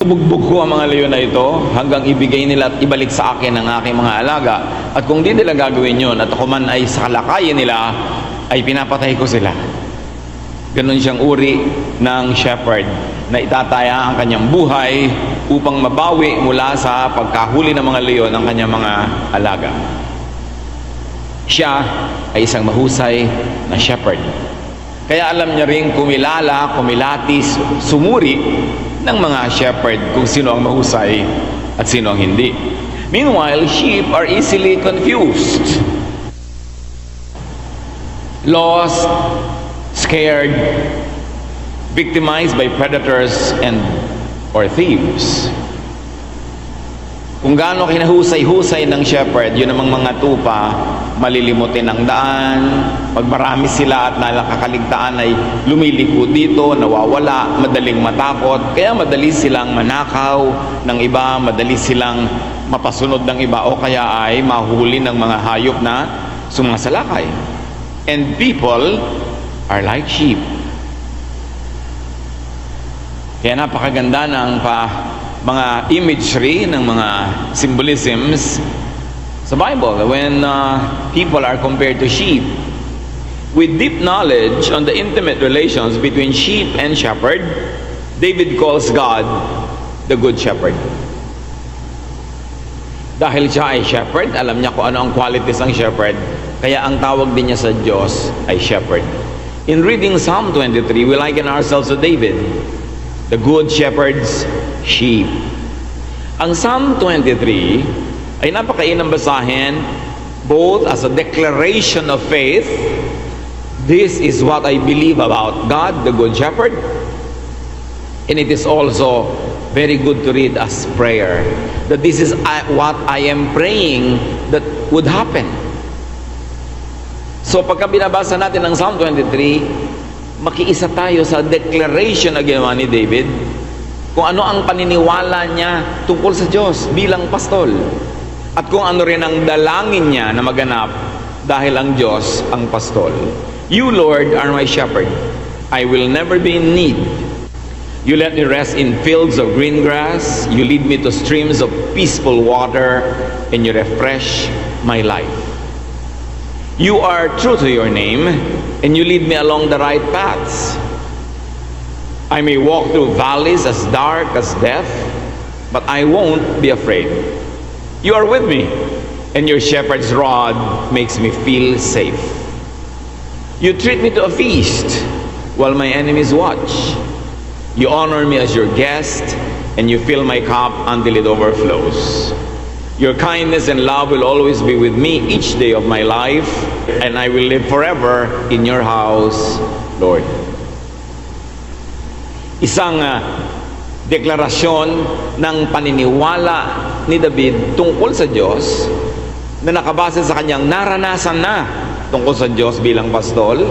Bugbog ko ang mga leon na ito hanggang ibigay nila at ibalik sa akin ang aking mga alaga. At kung di nila gagawin yun at ako man ay sa kalakayan nila, ay pinapatay ko sila. Ganon siyang uri ng shepherd na itataya ang kanyang buhay upang mabawi mula sa pagkahuli ng mga leon ng kanyang mga alaga. Siya ay isang mahusay na shepherd. Kaya alam niya rin kumilala, kumilatis, sumuri ng mga shepherd kung sino ang mahusay at sino ang hindi. Meanwhile, sheep are easily confused, lost, scared, victimized by predators and or thieves. Kung gaano kinahusay-husay ng shepherd, yun namang mga tupa, malilimutin ang daan. Pag marami sila at nakakaligtaan ay lumiliko dito, nawawala, madaling matakot. Kaya madali silang manakaw ng iba, madali silang mapasunod ng iba, o kaya ay mahuli ng mga hayop na sumasalakay. And people are like sheep. Kaya napakaganda ng mga imagery, ng mga symbolisms sa Bible when people are compared to sheep. With deep knowledge on the intimate relations between sheep and shepherd, David calls God the Good Shepherd. Dahil siya ay shepherd, alam niya kung ano ang qualities ng shepherd, kaya ang tawag din niya sa Diyos ay shepherd. In reading Psalm 23, we liken ourselves to David, the good shepherd's sheep. Ang Psalm 23 ay napakainam basahin both as a declaration of faith. This is what I believe about God, the Good Shepherd. And it is also very good to read as prayer. That this is what I am praying that would happen. So pagka binabasa natin ang Psalm 23, makiisa tayo sa declaration na ginawa ni David kung ano ang paniniwala niya tungkol sa Diyos bilang pastol, at kung ano rin ang dalangin niya na maganap dahil ang Diyos ang pastol. You, Lord, are my shepherd. I will never be in need. You let me rest in fields of green grass. You lead me to streams of peaceful water, and you refresh my life. You are true to your name, and you lead me along the right paths. I may walk through valleys as dark as death, but I won't be afraid. You are with me, and your shepherd's rod makes me feel safe. You treat me to a feast while my enemies watch. You honor me as your guest, and you fill my cup until it overflows. Your kindness and love will always be with me each day of my life, and I will live forever in your house, Lord. Isang deklarasyon ng paniniwala ni David tungkol sa Diyos na nakabase sa kanyang naranasan na tungkol sa Diyos bilang pastol,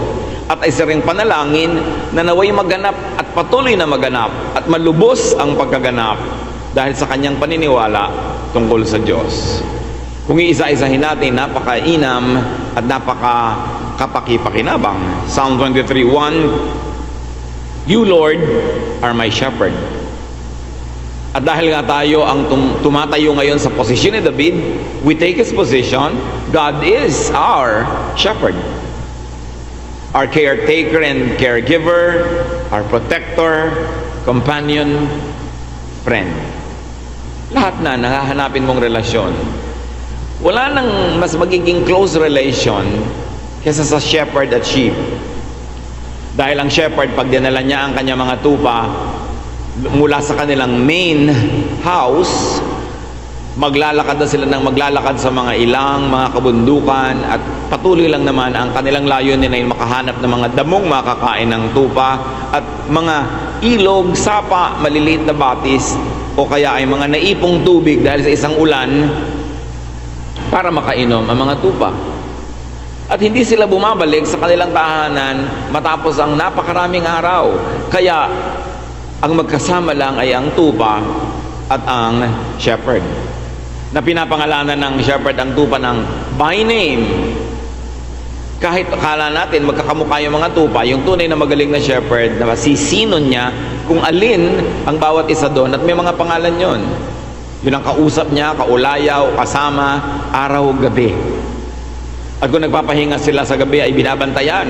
at isa ring panalangin na naway maganap at patuloy na maganap at malubos ang pagkaganap dahil sa kanyang paniniwala tungkol sa Diyos. Kung iisa-isahin natin, napakainam at napakakapakipakinabang. Psalm 23:1, You, Lord, are my shepherd. At dahil nga tayo ang tumatayo ngayon sa posisyon ni David, we take his position. God is our shepherd, our caretaker and caregiver, our protector, companion, friend. Lahat na nahahanapin mong relasyon. Wala nang mas magiging close relation kaysa sa shepherd at sheep. Dahil ang shepherd, pag dinala niya ang kanyang mga tupa mula sa kanilang main house, maglalakad na sila ng maglalakad sa mga ilang, mga kabundukan, at patuloy lang naman ang kanilang layunin ay makahanap ng mga damong makakain ng tupa at mga ilog, sapa, maliliit na batis, o kaya ay mga naipong tubig dahil sa isang ulan para makainom ang mga tupa. At hindi sila bumabalik sa kanilang tahanan matapos ang napakaraming araw. Kaya ang magkasama lang ay ang tupa at ang shepherd, na pinapangalanan ng shepherd ang tupa ng by name. Kahit akala natin magkakamukha yung mga tupa, yung tunay na magaling na shepherd, na masisinon niya kung alin ang bawat isa doon at may mga pangalan yon. Yun ang kausap niya, kaulayaw, kasama, araw, gabi. At kung nagpapahinga sila sa gabi ay binabantayan.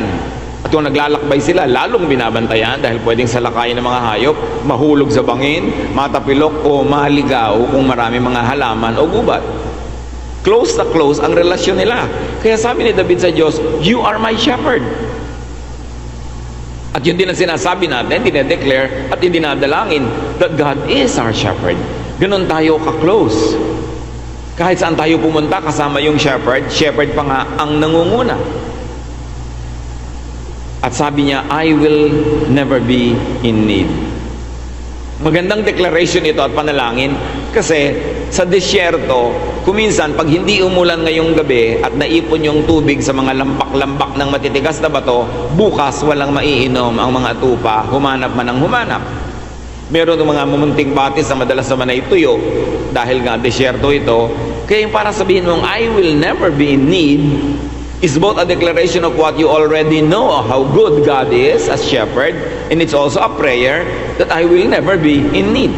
At kung naglalakbay sila, lalong binabantayan dahil pwedeng salakayin ng mga hayop, mahulog sa bangin, matapilok o maligaw kung marami mga halaman o gubat. Close na close ang relasyon nila. Kaya sabi ni David sa Diyos, "You are my shepherd." At yun din ang sinasabi natin, dinedeclare at dinadalangin that God is our shepherd. Ganon tayo ka-close. Kahit saan tayo pumunta, kasama yung shepherd, shepherd pa nga ang nangunguna. At sabi niya, "I will never be in need." Magandang declaration ito at panalangin kasi sa disyerto, kuminsan pag hindi umulan ngayong gabi at naipon yung tubig sa mga lambak-lambak ng matitigas na bato, bukas walang maiinom ang mga tupa, humanap man ang humanap. Meron ng mga mumunting batis na madalas naman ay tuyo dahil nga disyerto ito. Kaya yung para sabihin mong I will never be in need is both a declaration of what you already know of how good God is as shepherd, and it's also a prayer that I will never be in need.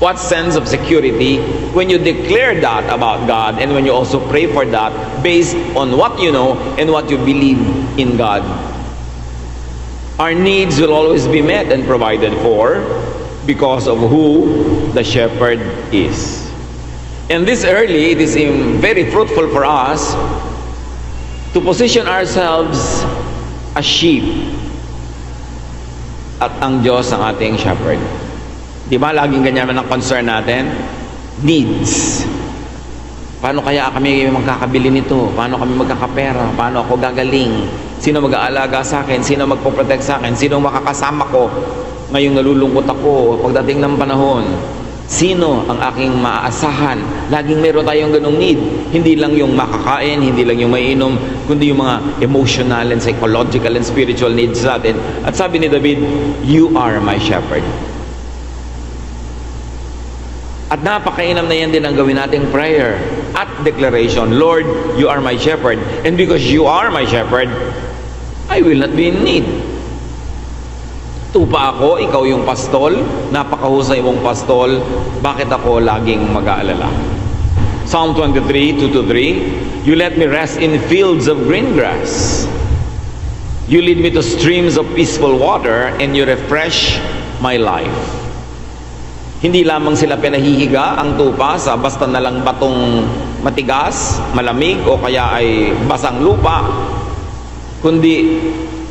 What sense of security when you declare that about God and when you also pray for that based on what you know and what you believe in God. Our needs will always be met and provided for because of who the shepherd is. And this early, it is very fruitful for us to position ourselves as sheep at ang Diyos ang ating shepherd. Di ba laging ganyan ang concern natin? Needs. Paano kaya kami magkakabili nito? Paano kami magkakapera? Paano ako gagaling? Sino mag-aalaga sa akin? Sino magpoprotect sa akin? Sino makakasama ko ngayong nalulungkot ako pagdating ng panahon? Sino ang aking maaasahan? Laging meron tayong ganong need. Hindi lang yung makakain, hindi lang yung maiinom, kundi yung mga emotional and psychological and spiritual needs natin. At sabi ni David, "You are my shepherd." At napakainam na yan din ang gawin nating prayer at declaration. Lord, you are my shepherd. And because you are my shepherd, I will not be in need. Tupa ako, ikaw yung pastol, napakahusay mong pastol, bakit ako laging mag-aalala? Psalm 23, 2-3, "You let me rest in fields of green grass. You lead me to streams of peaceful water, and you refresh my life." Hindi lamang sila pinahihiga ang tupa sa basta na lang batong matigas, malamig, o kaya ay basang lupa, kundi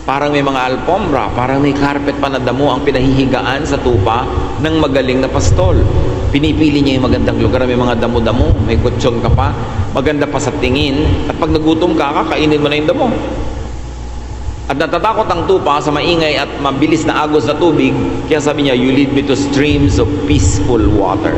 parang may mga alpombra, parang may carpet pa na damo ang pinahihigaan sa tupa ng magaling na pastol. Pinipili niya yung magandang lugar, may mga damo-damo, may kutsyon ka pa, maganda pa sa tingin, at pag nagutom ka, kakainin mo na yung damo. At natatakot ang tupa sa maingay at mabilis na agos na tubig, kaya sabi niya, "You lead me to streams of peaceful water."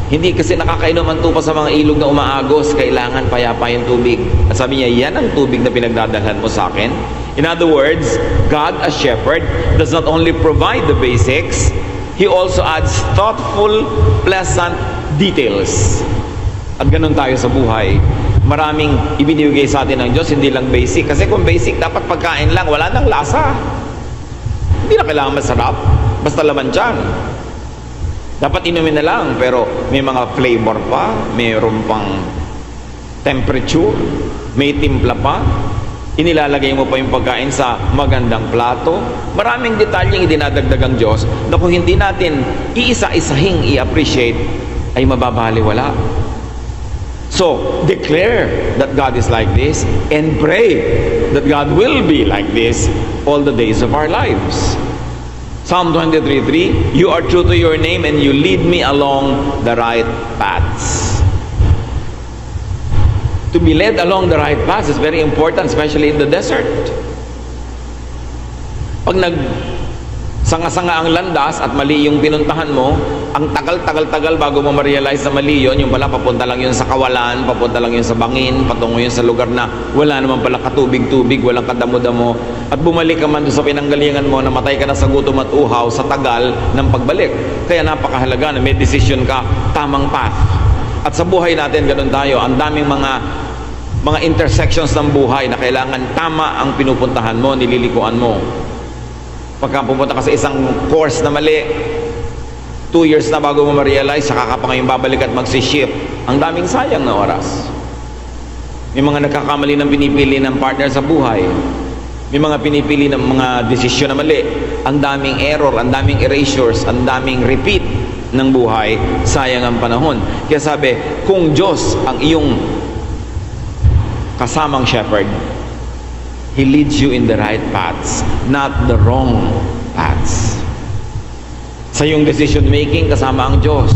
Hindi kasi nakakainom ang tupa sa mga ilog na umaagos, kailangan payapa yung tubig. At sabi niya, yan ang tubig na pinagdadalhan mo sa akin. In other words, God as shepherd does not only provide the basics, He also adds thoughtful, pleasant details. At ganun tayo sa buhay. Maraming ibinibigay sa atin ng Diyos, hindi lang basic. Kasi kung basic, dapat pagkain lang, wala nang lasa. Hindi na kailangan masarap, basta laman tiyan. Dapat inumin na lang, pero may mga flavor pa, mayroon pang temperature, may timpla pa, inilalagay mo pa yung pagkain sa magandang plato. Maraming detalyeng idinadagdag ang Diyos na kung hindi natin iisa-isahing i-appreciate, ay mababaliwala. So, declare that God is like this and pray that God will be like this all the days of our lives. Psalm 23:3, "You are true to your name and you lead me along the right paths." To be led along the right paths is very important, especially in the desert. Pag sanga-sanga ang landas at mali yung pinuntahan mo, ang tagal-tagal-tagal bago mo ma-realize na mali yun, yung pala papunta lang yun sa kawalan, papunta lang yun sa bangin, patungo yun sa lugar na wala naman pala katubig-tubig, walang kadamo-damo, at bumalik ka man doon sa pinanggalingan mo, namatay ka na sa gutom at uhaw sa tagal ng pagbalik. Kaya napakahalaga na may decision ka, tamang path. At sa buhay natin, ganun tayo, ang daming mga mga intersections ng buhay na kailangan tama ang pinupuntahan mo, nililikuan mo. Pagka pupunta ka sa isang course na mali, 2 years na bago mo ma-realize, saka ka pa ngayon babalik at magsiship. Ang daming sayang na oras. May mga nagkakamali ng pinipili ng partner sa buhay. May mga pinipili ng mga desisyon na mali. Ang daming error, ang daming erasures, ang daming repeat ng buhay. Sayang ang panahon. Kaya sabi, kung Diyos ang iyong kasamang shepherd, He leads you in the right paths, not the wrong paths. Sa iyong decision making, kasama ang Diyos.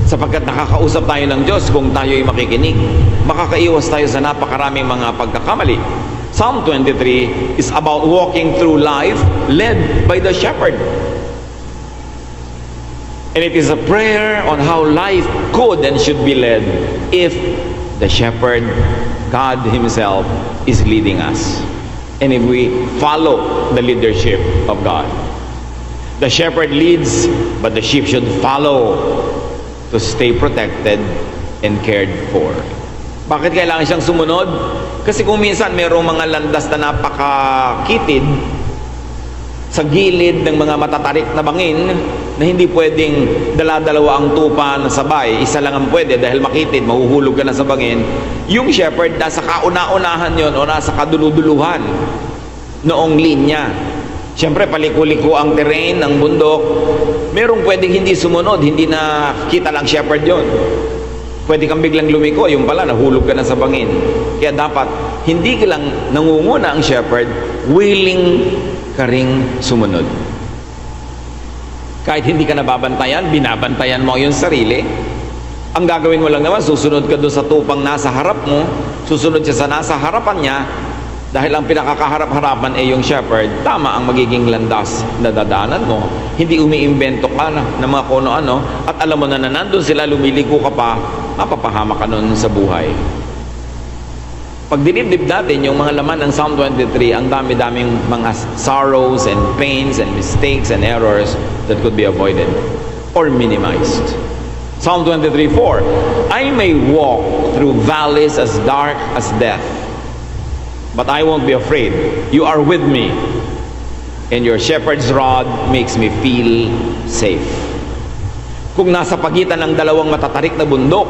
Sapagkat nakakausap tayo ng Diyos kung tayo'y makikinig. Makakaiwas tayo sa napakaraming mga pagkakamali. Psalm 23 is about walking through life led by the shepherd. And it is a prayer on how life could and should be led if the shepherd, God Himself, is leading us. And if we follow the leadership of God. The shepherd leads, but the sheep should follow to stay protected and cared for. Bakit kailangan siyang sumunod? Kasi kung minsan mayroong mga landas na napakakitid sa gilid ng mga matatarik na bangin na hindi pwedeng dala-dalawa ang tupa na sabay, isa lang ang pwede dahil makitid, mahuhulog ka na sa bangin. Yung shepherd nasa kauna-unahan yon o nasa kaduluduluhan noong linya. Siyempre, paliko-liko ang terrain, ang bundok. Merong pwedeng hindi sumunod, hindi na kita lang shepherd yon. Pwede kang biglang lumiko, yung pala, nahulog ka na sa bangin. Kaya dapat, hindi ka lang nangunguna ang shepherd, willing ka ring sumunod. Kahit hindi ka nababantayan, binabantayan mo yung sarili. Ang gagawin mo lang naman, susunod ka doon sa tupang nasa harap mo, susunod siya sa nasa harapan niya, dahil ang pinakakaharap-harapan ay yung shepherd, tama ang magiging landas na dadaanan mo. Hindi umiimbento ka na ng mga kuno-ano, at alam mo na nandun sila, lumiligo ka pa, mapapahama ka nun sa buhay. Pag dinibdib natin yung mga laman ng Psalm 23, ang dami-daming mga sorrows and pains and mistakes and errors that could be avoided or minimized. Psalm 23:4, I may walk through valleys as dark as death, but I won't be afraid. You are with me, and your shepherd's rod makes me feel safe. Kung nasa pagitan ng dalawang matatarik na bundok,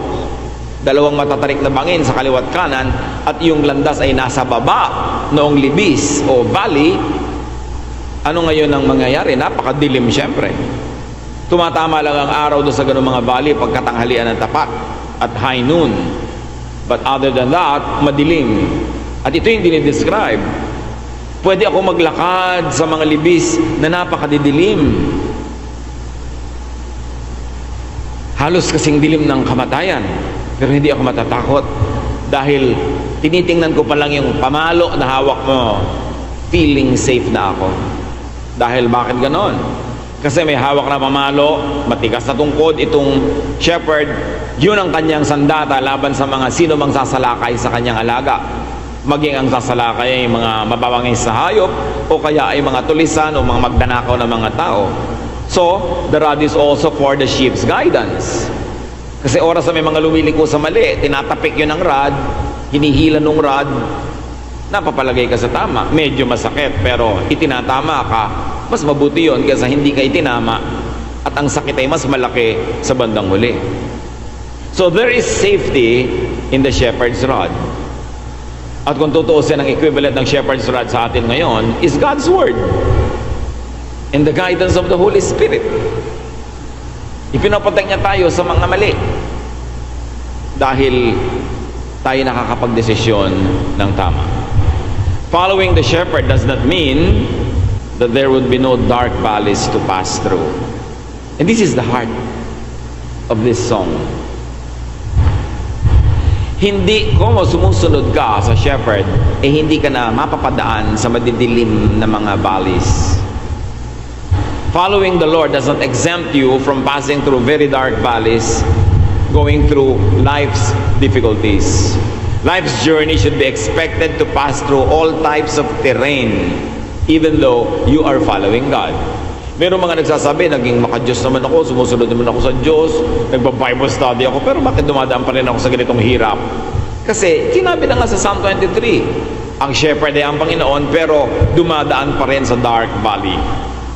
dalawang matatarik na bangin sa kaliwat kanan, at yung landas ay nasa baba noong libis o valley, ano ngayon ang mangyayari? Napakadilim siyempre. Tumatama lang ang araw doon sa ganung mga valley pagkatanghalian ng tapat at high noon. But other than that, madilim. At ito yung dinidescribe. Pwede ako maglakad sa mga libis na napakadidilim. Halos kasing dilim ng kamatayan. Pero hindi ako matatakot dahil tinitingnan ko pa lang yung pamalo na hawak mo, feeling safe na ako. Dahil bakit ganon? Kasi may hawak na pamalo, matigas na tungkod itong shepherd, yun ang kanyang sandata laban sa mga sino mang sasalakay sa kanyang alaga. Maging ang sasalakay ay mga mababangis na hayop o kaya ay mga tulisan o mga magdanakaw na mga tao. So, the rod is also for the sheep's guidance. Kasi oras na may mga lumiliko sa mali, tinatapik yun ng rod, hinihila ng rod, napapalagay ka sa tama. Medyo masakit, pero itinatama ka, mas mabuti yun kaysa hindi ka itinama at ang sakit ay mas malaki sa bandang huli. So there is safety in the shepherd's rod. At kung tutuusin, ang equivalent ng shepherd's rod sa atin ngayon is God's Word and the guidance of the Holy Spirit. Ipinoprotect niya tayo sa mga mali dahil tayo nakakapagdesisyon ng tama. Following the shepherd does not mean that there would be no dark valleys to pass through. And this is the heart of this song. Hindi kung sumusunod ka sa shepherd, hindi ka na mapapadaan sa madidilim na mga valleys. Following the Lord does not exempt you from passing through very dark valleys, going through life's difficulties. Life's journey should be expected to pass through all types of terrain, even though you are following God. Meron mga nagsasabi, naging maka-Diyos naman ako, sumusunod naman ako sa Diyos, nagba-Bible study ako, pero bakit dumadaan pa rin ako sa ganitong hirap? Kasi kinabi na nga sa Psalm 23, ang shepherd ay ang Panginoon pero dumadaan pa rin sa dark valley.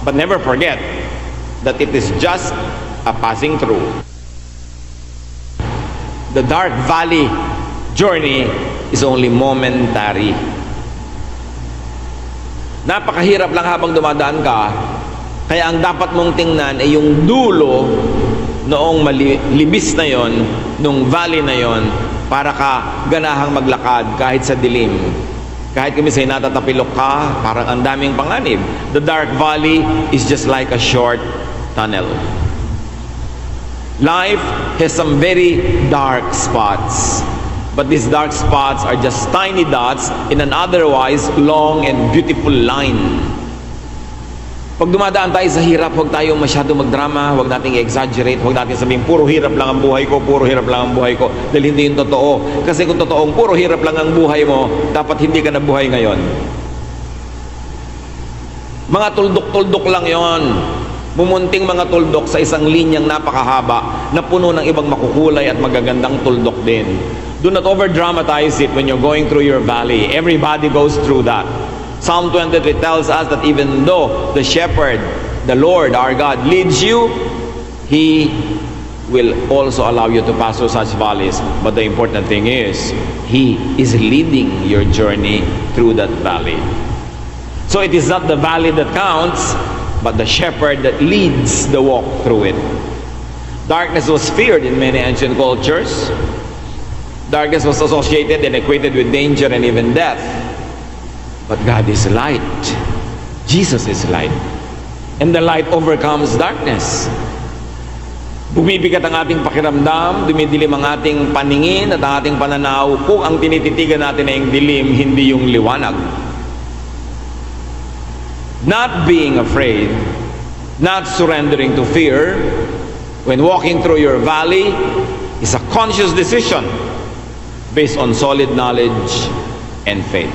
But never forget that it is just a passing through. The dark valley journey is only momentary. Napakahirap lang habang dumadaan ka, kaya ang dapat mong tingnan ay yung dulo noong libis na yon, nung valley na yon, para ka ganahang maglakad kahit sa dilim. Kahit kumisay natatapilok ka, parang ang daming panganib. The dark valley is just like a short tunnel. Life has some very dark spots. But these dark spots are just tiny dots in an otherwise long and beautiful line. Pag dumadaan tayo sa hirap, huwag tayo masyado magdrama, huwag nating i-exaggerate, huwag natin sabihin, puro hirap lang ang buhay ko, puro hirap lang ang buhay ko, dahil hindi yung totoo. Kasi kung totoong puro hirap lang ang buhay mo, dapat hindi ka nabuhay ngayon. Mga tuldok-tuldok lang yon. Mumunting mga tuldok sa isang linyang napakahaba na puno ng ibang makukulay at magagandang tuldok din. Do not over-dramatize it when you're going through your valley. Everybody goes through that. Psalm 23 tells us that even though the shepherd, the Lord, our God, leads you, He will also allow you to pass through such valleys. But the important thing is, He is leading your journey through that valley. So it is not the valley that counts, but the shepherd that leads the walk through it. Darkness was feared in many ancient cultures. Darkness was associated and equated with danger and even death. But God is light. Jesus is light. And the light overcomes darkness. Bumibigat ang ating pakiramdam, dumidilim ang ating paningin at ang ating pananaw kung ang tinititigan natin ay yung dilim, hindi yung liwanag. Not being afraid, not surrendering to fear, when walking through your valley, is a conscious decision based on solid knowledge and faith.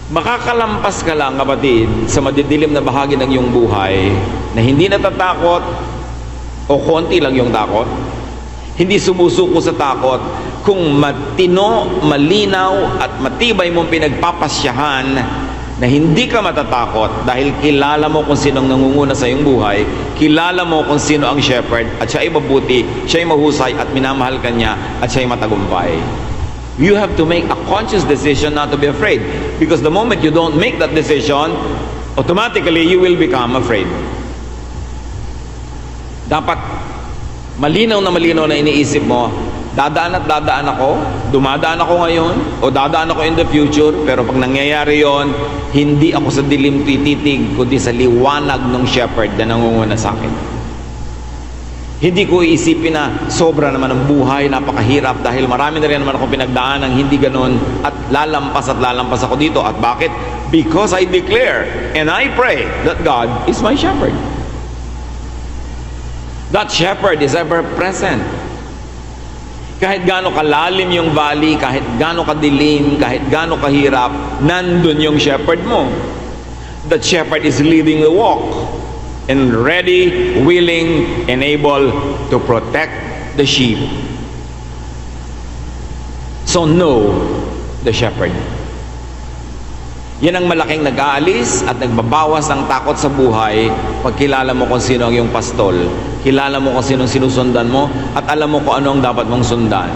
Makakalampas ka lang, kapatid, sa madidilim na bahagi ng iyong buhay na hindi natatakot o konti lang yung takot, hindi sumusuko sa takot, kung matino, malinaw at matibay mong pinagpapasyahan na hindi ka matatakot dahil kilala mo kung sinong nangunguna sa iyong buhay, kilala mo kung sino ang shepherd at siya ay mabuti, siya ay mahusay at minamahal ka niya at siya ay matagumpay. You have to make a conscious decision not to be afraid. Because the moment you don't make that decision, automatically you will become afraid. Dapat malinaw na iniisip mo, dadaan at dadaan ako, dumadaan ako ngayon, o dadaan ako in the future, pero pag nangyayari yon, hindi ako sa dilim tititig, kundi sa liwanag ng shepherd na nangunguna sa akin. Hindi ko iisipin na sobra naman ang buhay, napakahirap dahil marami na rin naman akong pinagdaan ng hindi ganon at lalampas ako dito. At bakit? Because I declare and I pray that God is my shepherd. That shepherd is ever present. Kahit gaano kalalim yung valley, kahit gaano kadilim, kahit gaano kahirap, nandun yung shepherd mo. That shepherd is leading the walk. And ready, willing, and able to protect the sheep. So know the shepherd. Yan ang malaking nag-aalis at nagbabawas ng takot sa buhay pag kilala mo kung sino ang iyong pastol, kilala mo kung sino ang sinusundan mo, at alam mo kung ano ang dapat mong sundan.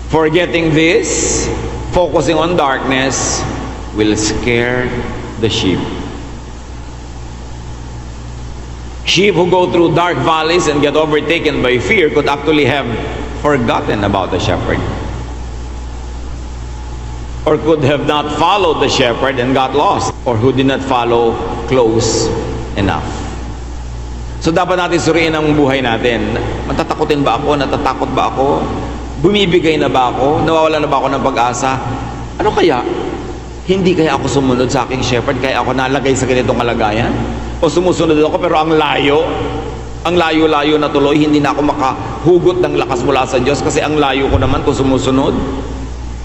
Forgetting this, focusing on darkness, will scare the sheep. Sheep who go through dark valleys and get overtaken by fear could actually have forgotten about the shepherd. Or could have not followed the shepherd and got lost. Or who did not follow close enough. So dapat natin suriin ang buhay natin. Matatakotin ba ako? Natatakot ba ako? Bumibigay na ba ako? Nawawala na ba ako ng pag-asa? Ano kaya? Hindi kaya ako sumunod sa aking shepherd kaya ako nalagay sa ganitong kalagayan? O sumusunod ako pero ang layo-layo na tuloy, hindi na ako makahugot ng lakas mula sa Diyos kasi ang layo ko naman kung sumusunod.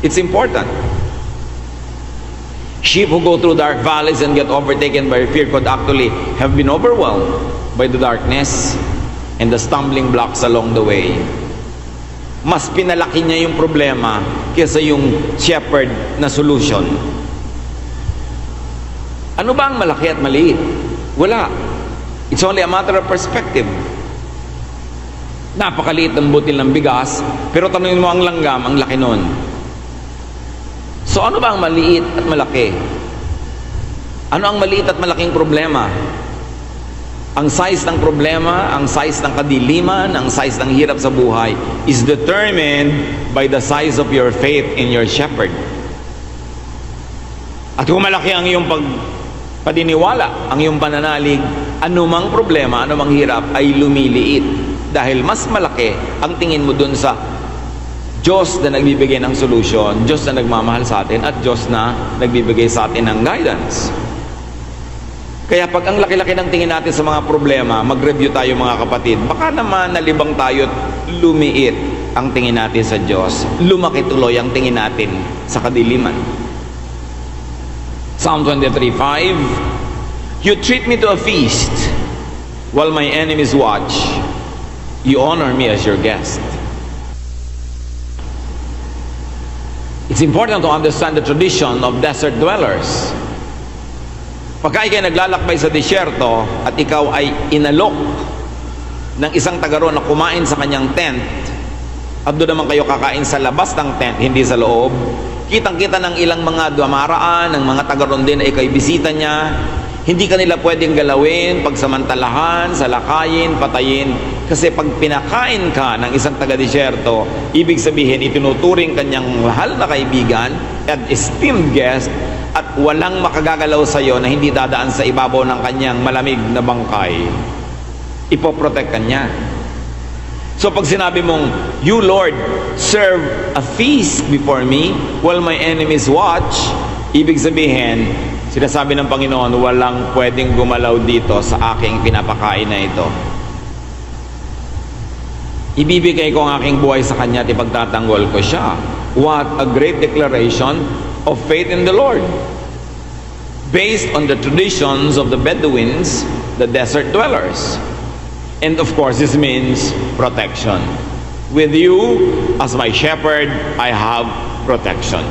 It's important. Sheep who go through dark valleys and get overtaken by fear could actually have been overwhelmed by the darkness and the stumbling blocks along the way. mas pinalaki niya yung problema kaysa yung shepherd na solution. Ano ba ang malaki at maliit? Wala. It's only a matter of perspective. Napakaliit ng butil ng bigas, pero tanungin mo ang langgam, ang laki nun. So ano ba ang maliit at malaki? Ano ang maliit at malaking problema? Ang size ng problema, ang size ng kadiliman, ang size ng hirap sa buhay is determined by the size of your faith in your shepherd. At kung malaki ang iyong padiniwala, ang iyong pananalig, anumang problema, anumang hirap ay lumiliit. Dahil mas malaki ang tingin mo dun sa Diyos na nagbibigay ng solusyon, Diyos na nagmamahal sa atin, at Diyos na nagbibigay sa atin ng guidance. Kaya pag ang laki-laki ng tingin natin sa mga problema, mag-review tayo mga kapatid, baka naman nalibang tayo at lumiit ang tingin natin sa Diyos. Lumaki tuloy ang tingin natin sa kadiliman. Psalm 23:5, You treat me to a feast while my enemies watch. You honor me as your guest. It's important to understand the tradition of desert dwellers. Pagka ikay naglalakbay sa disyerto at ikaw ay inalok ng isang taga roon na kumain sa kanyang tent, at doon naman kayo kakain sa labas ng tent, hindi sa loob, kitang-kita ng ilang mga dumaraan, ng mga taga roon din na ikay bisita niya, hindi kanila pwedeng galawin, pagsamantalahan, salakayin, patayin, kasi pag pinakain ka ng isang taga-disyerto, ibig sabihin itinuturing kanyang mahal na kaibigan at esteemed guest, at walang makagagalaw sa iyo na hindi dadaan sa ibabaw ng kanyang malamig na bangkay. Ipoprotect ka niya. So pag sinabi mong, You Lord, serve a feast before me while my enemies watch, ibig sabihin, sinasabi ng Panginoon, walang pwedeng gumalaw dito sa aking pinapakain na ito. Ibibigay ko ang aking buhay sa kanya at ipagtatanggol ko siya. What a great declaration of faith in the Lord, based on the traditions of the Bedouins, the desert dwellers. And of course, this means protection. With you as my shepherd, I have protection.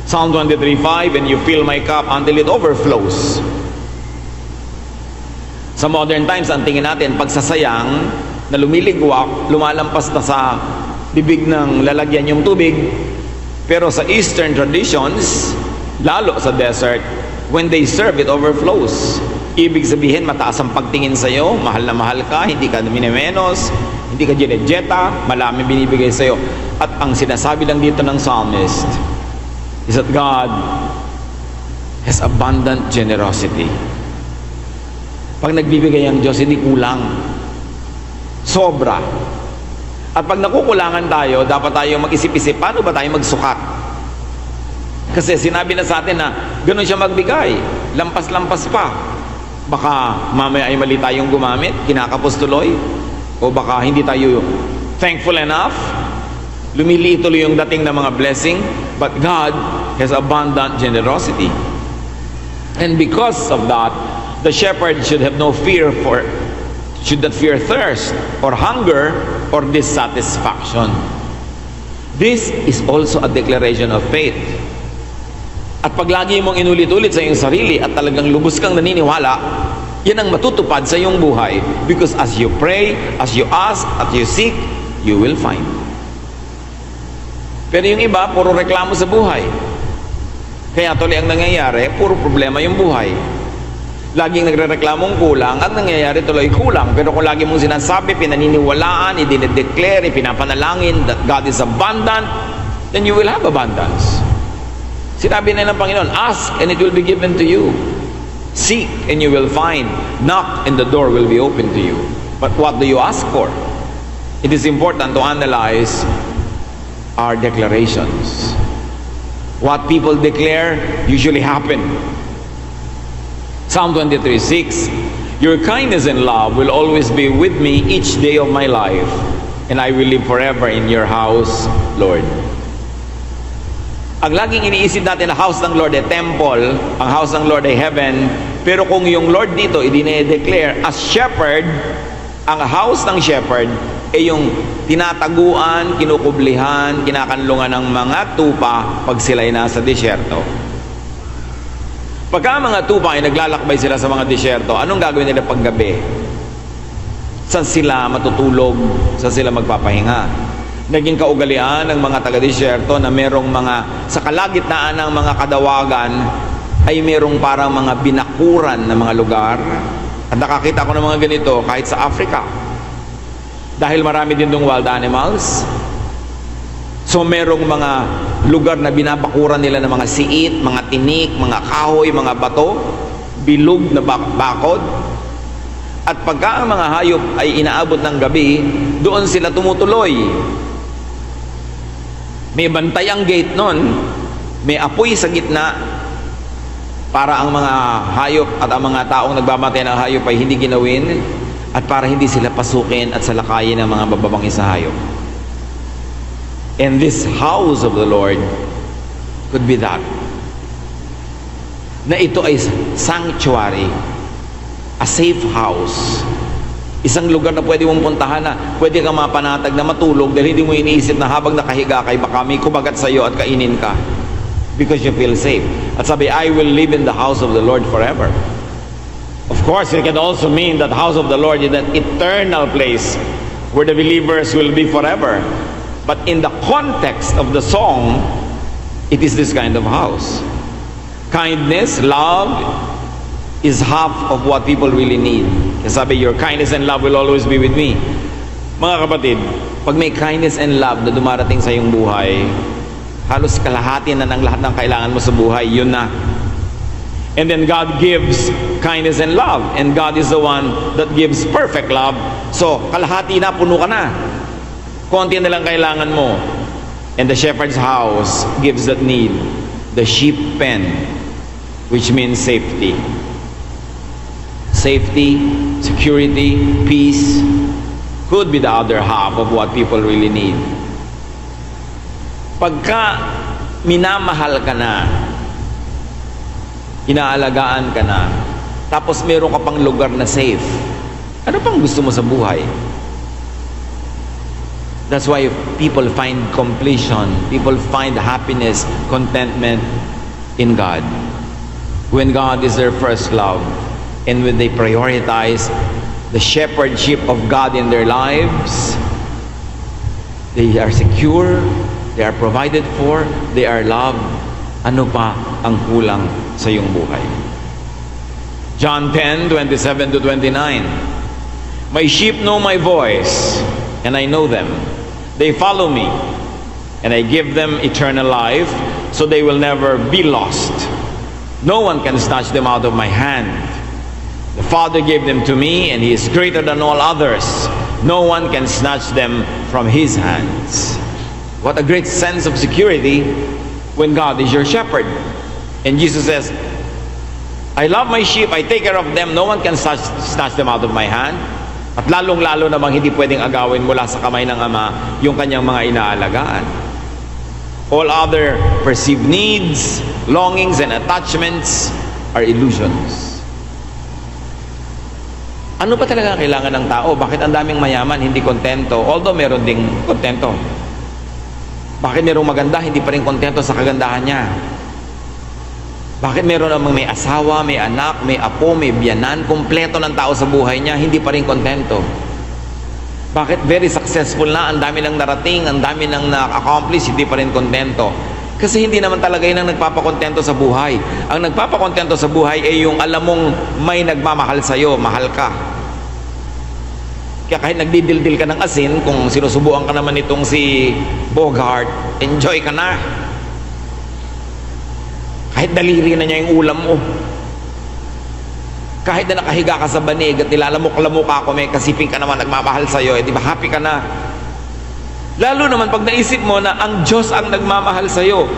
Psalm 23:5, and you fill my cup until it overflows. Sa modern times, ang tingin natin, pagsasayang na lumiligwak, lumalampas na sa bibig ng lalagyan yung tubig. Pero sa Eastern traditions, lalo sa desert, when they serve, it overflows. Ibig sabihin, mataas ang pagtingin sa iyo, mahal na mahal ka, hindi ka minimenos, hindi ka ginejeta, malami binibigay sa iyo. At ang sinasabi lang dito ng psalmist is that God has abundant generosity. Pag nagbibigay ang Diyos, hindi kulang. Sobra. At pag nakukulangan tayo, dapat tayo mag-isip-isip, paano ba tayo magsukat? Kasi sinabi na sa atin na ganun siya magbigay, lampas-lampas pa. Baka mamaya ay mali tayong gumamit, kinakapos tuloy, o baka hindi tayo thankful enough, lumiliit tuloy yung dating ng mga blessing, but God has abundant generosity. And because of that, the shepherd should have no fear should not fear thirst or hunger or dissatisfaction. This is also a declaration of faith. At pag lagi mong inulit-ulit sa iyong sarili at talagang lubos kang naniniwala, yan ang matutupad sa iyong buhay. Because as you pray, as you ask, as you seek, you will find. Pero yung iba, puro reklamo sa buhay. Kaya tuloy ang nangyayari, puro problema yung buhay. Laging nagre-reklamong kulang, at nangyayari tuloy kulang. Pero kung lagi mong sinasabi, pinaniniwalaan, idinedeclare, ipinapanalangin that God is abundant, then you will have abundance. Sinabi na ng Panginoon, ask and it will be given to you. Seek and you will find. Knock and the door will be open to you. But what do you ask for? It is important to analyze our declarations. What people declare usually happen. Psalm 23:6, Your kindness and love will always be with me each day of my life, and I will live forever in your house, Lord. Ang laging iniisip natin na house ng Lord ay temple, ang house ng Lord ay heaven, pero kung yung Lord dito i-declare as shepherd, ang house ng shepherd ay yung tinataguan, kinukublihan, kinakanlungan ng mga tupa pag sila'y nasa disyerto. Pagka mga tupa ay naglalakbay sila sa mga disyerto, anong gagawin nila paggabi? Saan sila matutulog? Saan sila magpapahinga? Naging kaugalian ng mga taga-disyerto na merong mga, sa kalagitnaan ng mga kadawagan, ay merong parang mga binakuran na mga lugar. At nakakita ko ng mga ganito kahit sa Africa. Dahil marami din dong wild animals. So merong mga lugar na binabakuran nila ng mga siit, mga tinik, mga kahoy, mga bato, bilog na bakod. At pagka ang mga hayop ay inaabot ng gabi, doon sila tumutuloy. May bantay ang gate nun, may apoy sa gitna, para ang mga hayop at ang mga taong nagbabatay ng hayop ay hindi ginawin, at para hindi sila pasukin at salakayin ng mga bababangis na hayop. And this house of the Lord could be that. Na ito ay sanctuary, a safe house. Isang lugar na pwede mong puntahan na pwede kang mapanatag na matulog dahil hindi mo iniisip na habang nakahiga kay baka may kumagat sa iyo at kainin ka. Because you feel safe. At sabi, I will live in the house of the Lord forever. Of course, it can also mean that the house of the Lord is an eternal place where the believers will be forever. But in the context of the song, it is this kind of house. Kindness, love is half of what people really need. Kasi sabi, your kindness and love will always be with me. Mga kapatid, pag may kindness and love na dumarating sa iyong buhay, halos kalahati na ng lahat ng kailangan mo sa buhay, yun na. And then God gives kindness and love. And God is the one that gives perfect love. So, kalahati na, puno ka na. Konti na lang kailangan mo. And the shepherd's house gives that need. The sheep pen, which means safety. Safety, security, peace could be the other half of what people really need. Pagka minamahal ka na, inaalagaan ka na, tapos meron ka pang lugar na safe, ano pang gusto mo sa buhay? That's why people find completion, people find happiness, contentment in God. When God is their first love, and when they prioritize the shepherdship of God in their lives, they are secure, they are provided for, they are loved. Ano pa ang kulang sa iyong buhay? John 10:27 to 29. My sheep know my voice, and I know them. They follow me, and I give them eternal life, so they will never be lost. No one can snatch them out of my hand. The Father gave them to me, and He is greater than all others. No one can snatch them from His hands. What a great sense of security when God is your shepherd. And Jesus says, I love my sheep, I take care of them, no one can snatch them out of my hand. At lalong-lalo namang hindi pwedeng agawin mula sa kamay ng Ama yung kanyang mga inaalagaan. All other perceived needs, longings, and attachments are illusions. Ano ba talaga kailangan ng tao? Bakit ang daming mayaman, hindi kontento? Although meron ding kontento. Bakit merong maganda, hindi pa rin kontento sa kagandahan niya? Bakit meron namang may asawa, may anak, may apo, may biyanan, kompleto ng tao sa buhay niya, hindi pa rin kontento? Bakit very successful na, ang dami nang narating, ang dami nang na-accomplish, hindi pa rin kontento? Kasi hindi naman talaga yun ang nagpapakontento sa buhay. Ang nagpapakontento sa buhay ay yung alam mong may nagmamahal sa'yo, mahal ka. Kaya kahit nagdidildil ka ng asin, kung sinusubuan ka naman itong si Bogart, enjoy ka na. Kahit daliri na niya yung ulam mo. Kahit na nakahiga ka sa banig at nilalamok-lamok ako, may kasiping ka naman nagmamahal sa'yo, di ba happy ka na? Lalo naman pag naisip mo na ang Diyos ang nagmamahal sa'yo,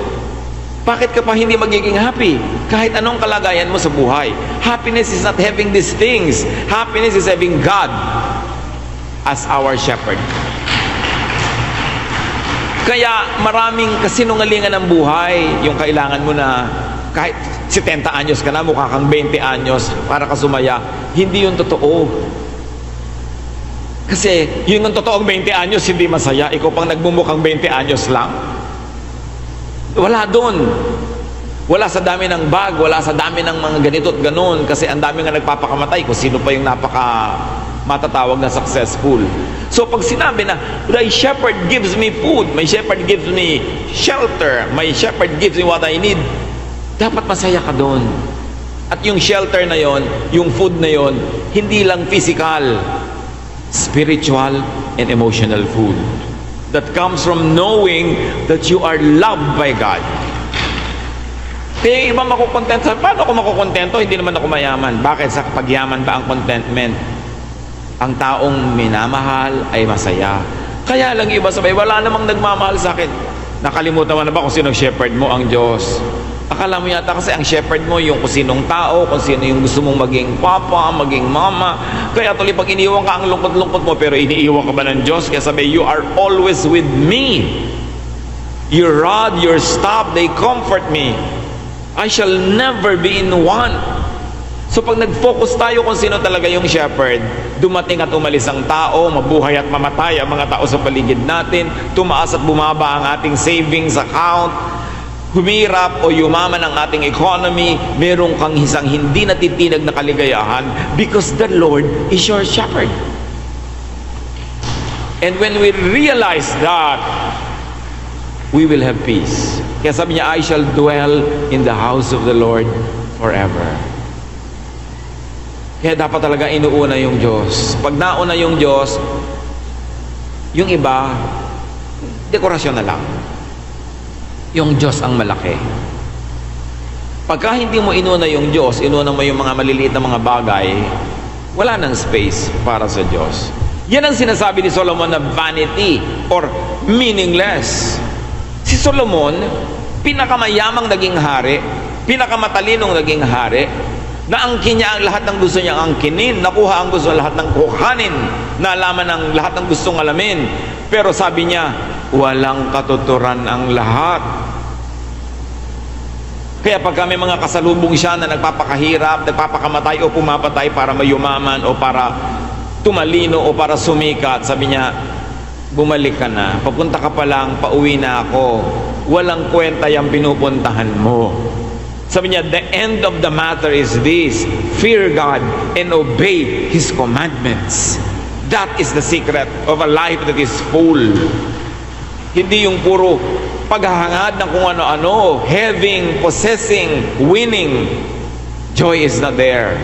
bakit ka pa hindi magiging happy? Kahit anong kalagayan mo sa buhay. Happiness is not having these things. Happiness is having God as our shepherd. Kaya maraming kasinungalingan ng buhay, yung kailangan mo na kahit 70 anyos ka na, mukha kang 20 anyos para ka sumaya. Hindi yun totoo. Kasi yun ang totoong 20 anyos, hindi masaya. Ikaw pang nagmumukhang 20 anyos lang. Wala doon. Wala sa dami ng bag, wala sa dami ng mga ganito at ganon. Kasi ang dami nga nagpapakamatay kung sino pa yung napaka matatawag na successful. So pag sinabi na, my shepherd gives me food, my shepherd gives me shelter, my shepherd gives me what I need, dapat masaya ka doon. At yung shelter na yon, yung food na yon, hindi lang physical, spiritual and emotional food that comes from knowing that you are loved by God. Kaya yung iba makukontento. Paano ako makukontento? Hindi naman ako mayaman. Bakit? Sa pagyaman ba ang contentment? Ang taong minamahal ay masaya. Kaya lang iba sabay, wala namang nagmamahal sa akin. Nakalimutan mo na ba kung sino shepherd mo? Ang Diyos. Akala mo yata kasi ang shepherd mo yung kung sinong tao, kung sino yung gusto mong maging papa, maging mama. Kaya tuloy pag iniiwan ka ang lungkot-lungkot mo, pero iniiwan ka ba ng Diyos? Kaya sabi, you are always with me. Your rod, your staff, they comfort me. I shall never be in want. So pag nag-focus tayo kung sino talaga yung shepherd, dumating at umalis ang tao, mabuhay at mamatay ang mga tao sa paligid natin, tumaas at bumaba ang ating savings account, humirap o yumaman ang ating economy, meron kang isang hindi natitinag na kaligayahan because the Lord is your shepherd. And when we realize that, we will have peace. Kaya sabi niya, I shall dwell in the house of the Lord forever. Kaya dapat talaga inuuna yung Diyos. Pag nauna yung Diyos, yung iba, dekorasyon na lang. Yung Diyos ang malaki. Pagka hindi mo inuna yung Diyos, inuna mo yung mga maliliit na mga bagay, wala nang space para sa Diyos. Yan ang sinasabi ni Solomon na vanity or meaningless. Si Solomon, pinakamayamang naging hari, pinakamatalinong naging hari, naangkin niya ang lahat ng gusto niyang angkinin, nakuha ang gusto lahat ng kuhanin, nalaman ang lahat ng gustong alamin. Pero sabi niya, walang katuturan ang lahat. Kaya pagka may mga kasalubong siya na nagpapakahirap, nagpapakamatay o pumapatay para mayumaman o para tumalino o para sumikat, sabi niya, bumalik ka na, papunta ka pa lang, pauwi na ako, walang kwenta yung pinupuntahan mo. Sabi niya, the end of the matter is this: fear God and obey His commandments. That is the secret of a life that is full. Hindi yung puro paghahangad ng kung ano-ano, having, possessing, winning. Joy is not there,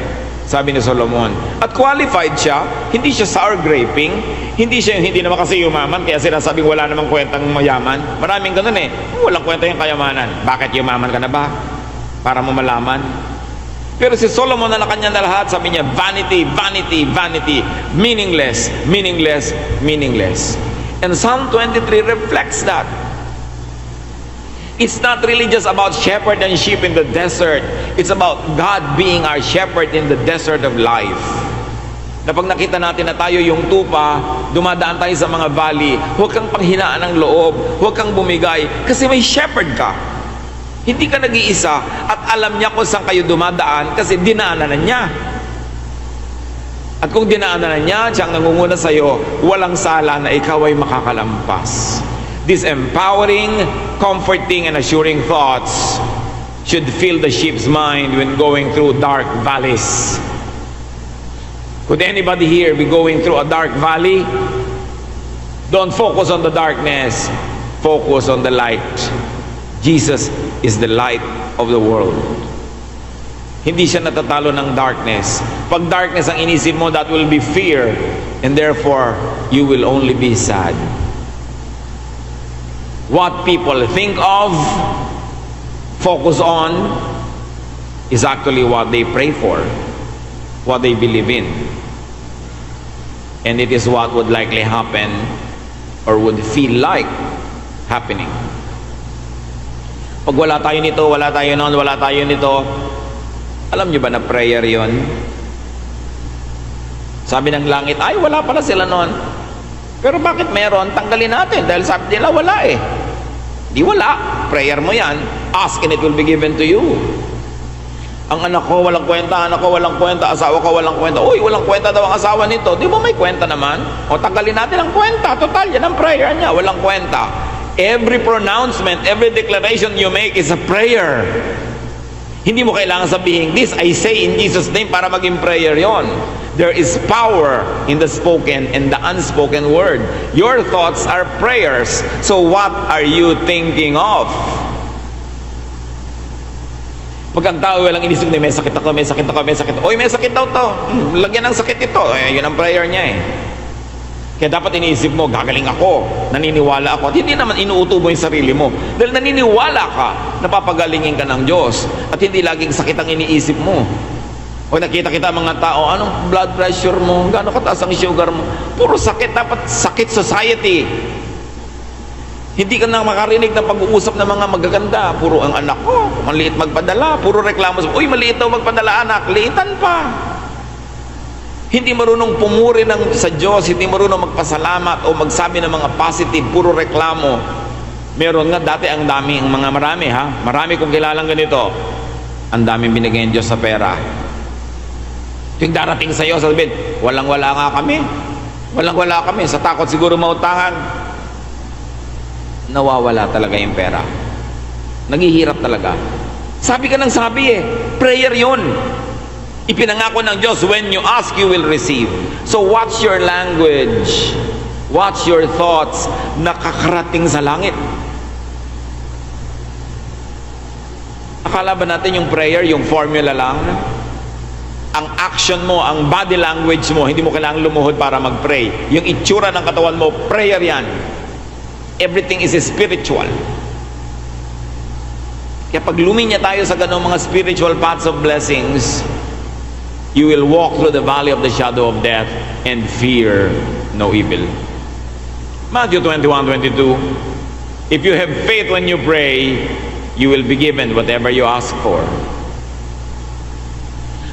sabi ni Solomon. At qualified siya, hindi siya sour graping, hindi naman kasi yumaman, kaya sinasabing wala namang kwentang mayaman. Maraming ganun eh, walang kwenta yung kayamanan. Bakit yumaman ka na ba? Para mo malaman. Pero si Solomon na kanya na lahat, sabi niya, vanity, vanity, vanity, meaningless, meaningless, meaningless. And Psalm 23 reflects that. It's not really just about shepherd and sheep in the desert. It's about God being our shepherd in the desert of life. Na pag nakita natin na tayo yung tupa, dumadaan tayo sa mga valley, huwag kang panghinaan ng loob, huwag kang bumigay, kasi may shepherd ka. Hindi ka nag-iisa at alam niya kung saan kayo dumadaan kasi dinaanan na niya. At kung dinaanan na niya, siyang nangunguna sa iyo, walang sala na ikaw ay makakalampas. These empowering, comforting, and assuring thoughts should fill the sheep's mind when going through dark valleys. Could anybody here be going through a dark valley? Don't focus on the darkness. Focus on the light. Jesus is the light of the world. Hindi siya natatalo ng darkness. Pag darkness ang inisip mo, that will be fear, and therefore, you will only be sad. What people think of, focus on, is actually what they pray for, what they believe in. And it is what would likely happen or would feel like happening. Pag wala tayo nito, wala tayo noon, wala tayo nito, alam niyo ba na prayer yon? Sabi ng langit, ay wala pala sila noon. Pero bakit meron? Tanggalin natin dahil sabi nila wala eh. Di wala. Prayer mo yan. Ask and it will be given to you. Ang anak ko walang kwenta, anak ko walang kwenta, asawa ko walang kwenta. Uy, walang kwenta daw ang asawa nito. Di ba may kwenta naman? O tanggalin natin ang kwenta. Total, yan ang prayer niya. Walang kwenta. Every pronouncement, every declaration you make is a prayer. Hindi mo kailangan sabihin, this I say in Jesus' name para maging prayer yon. There is power in the spoken and the unspoken word. Your thoughts are prayers. So what are you thinking of? Pag ang tao walang inisip na may sakit ako, may sakit ako, may sakit. Oy, may sakit daw to. Lagyan ng sakit ito. Yun ang prayer niya eh. Kaya dapat iniisip mo, gagaling ako, naniniwala ako. At hindi naman inuuto mo yung sarili mo. Dahil naniniwala ka, napapagalingin ka ng Diyos. At hindi laging sakit ang iniisip mo. O nakita kita mga tao, anong blood pressure mo? Gano'ng kataas ang sugar mo? Puro sakit, dapat sakit society. Hindi ka na makarinig ng pag-uusap ng mga magaganda. Puro ang anak ko, maliit magpadala. Puro reklamo, uy maliit daw magpadala anak, liitan pa. Hindi marunong pumuri sa Diyos, hindi marunong magpasalamat o magsabi ng mga positive, puro reklamo. Meron nga dati ang mga marami ha. Marami kong kilalang ganito. Ang daming binigay ng Diyos sa pera. Yung darating sa iyo, sabihin, walang-wala nga kami. Walang-wala kami. Sa takot siguro mautangan. Nawawala talaga yung pera. Naghihirap talaga. Sabi ka ng sabi eh. Prayer yun. Ipinangako ng Diyos, when you ask, you will receive. So watch your language. Watch your thoughts. Nakakarating sa langit. Akala ba natin yung prayer, yung formula lang? Ang action mo, ang body language mo, hindi mo kailangang lumuhod para mag-pray. Yung itsura ng katawan mo, prayer yan. Everything is spiritual. Kaya pag luminya tayo sa ganong mga spiritual paths of blessings, you will walk through the valley of the shadow of death and fear no evil. Matthew 21:22. If you have faith when you pray, you will be given whatever you ask for.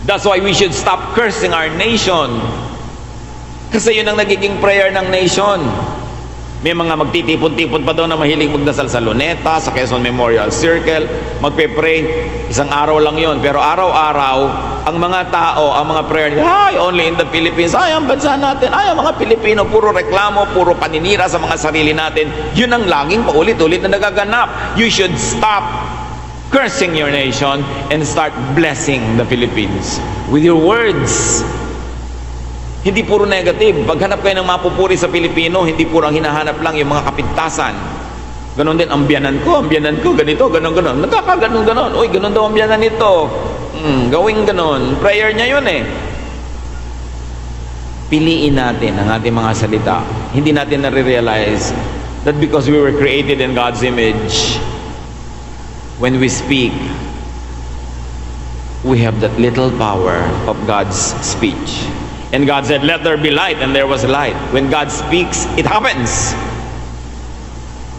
That's why we should stop cursing our nation. Kasi yun ang nagiging prayer ng nation. May mga magtitipon-tipon pa daw na mahilig magdasal sa Luneta, sa Quezon Memorial Circle, magpe-pray. Isang araw lang yun. Pero araw-araw, ang mga tao, ang mga prayer, ay, only in the Philippines, ay, ang bansa natin, ay, ang mga Pilipino, puro reklamo, puro paninira sa mga sarili natin. Yun ang laging paulit-ulit na nagaganap. You should stop cursing your nation and start blessing the Philippines with your words. Hindi puro negative. Paghanap kayo ng mapupuri sa Pilipino, hindi puro ang hinahanap lang yung mga kapintasan. Ganon din, ang biyanan ko, ganito, ganon. Nagkakaganon. Uy, ganon daw ang biyanan nito. Gawing ganon. Prayer niya yun eh. Piliin natin ang ating mga salita. Hindi natin nare-realize that because we were created in God's image, when we speak, we have that little power of God's speech. And God said, let there be light, and there was light. When God speaks, it happens.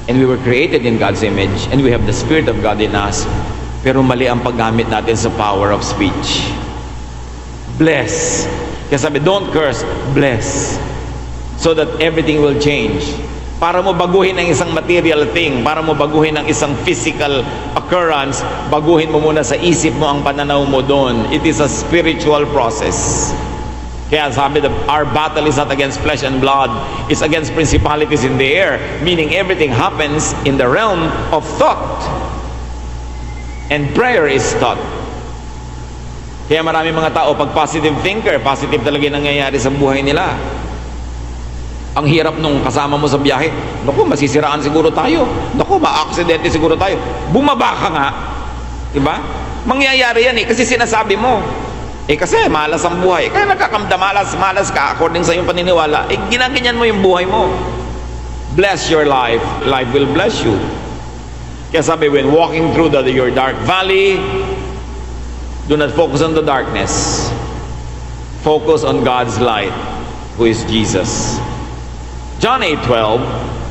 And we were created in God's image, and we have the Spirit of God in us. Pero mali ang paggamit natin sa power of speech. Bless. Kaya sabi, don't curse, bless. So that everything will change. Para mo baguhin ang isang material thing, para mo baguhin ang isang physical occurrence, baguhin mo muna sa isip mo ang pananaw mo doon. It is a spiritual process. Kaya sabi, our battle is not against flesh and blood, it's against principalities in the air, meaning everything happens in the realm of thought. And prayer is thought. Kaya marami mga tao, pag positive thinker, positive talaga yung nangyayari sa buhay nila. Ang hirap nung kasama mo sa biyahe, naku, masisiraan siguro tayo, naku, ma-aksidente siguro tayo. Bumaba ka nga, diba? Mangyayari yan eh, kasi sinasabi mo. Kasi malas ang buhay. Kaya nagkakamda, malas ka according sa iyong paniniwala. Ginaganyan mo yung buhay mo. Bless your life. Life will bless you. Kaya sabi, when walking through your dark valley, do not focus on the darkness. Focus on God's light, who is Jesus. John 8:12.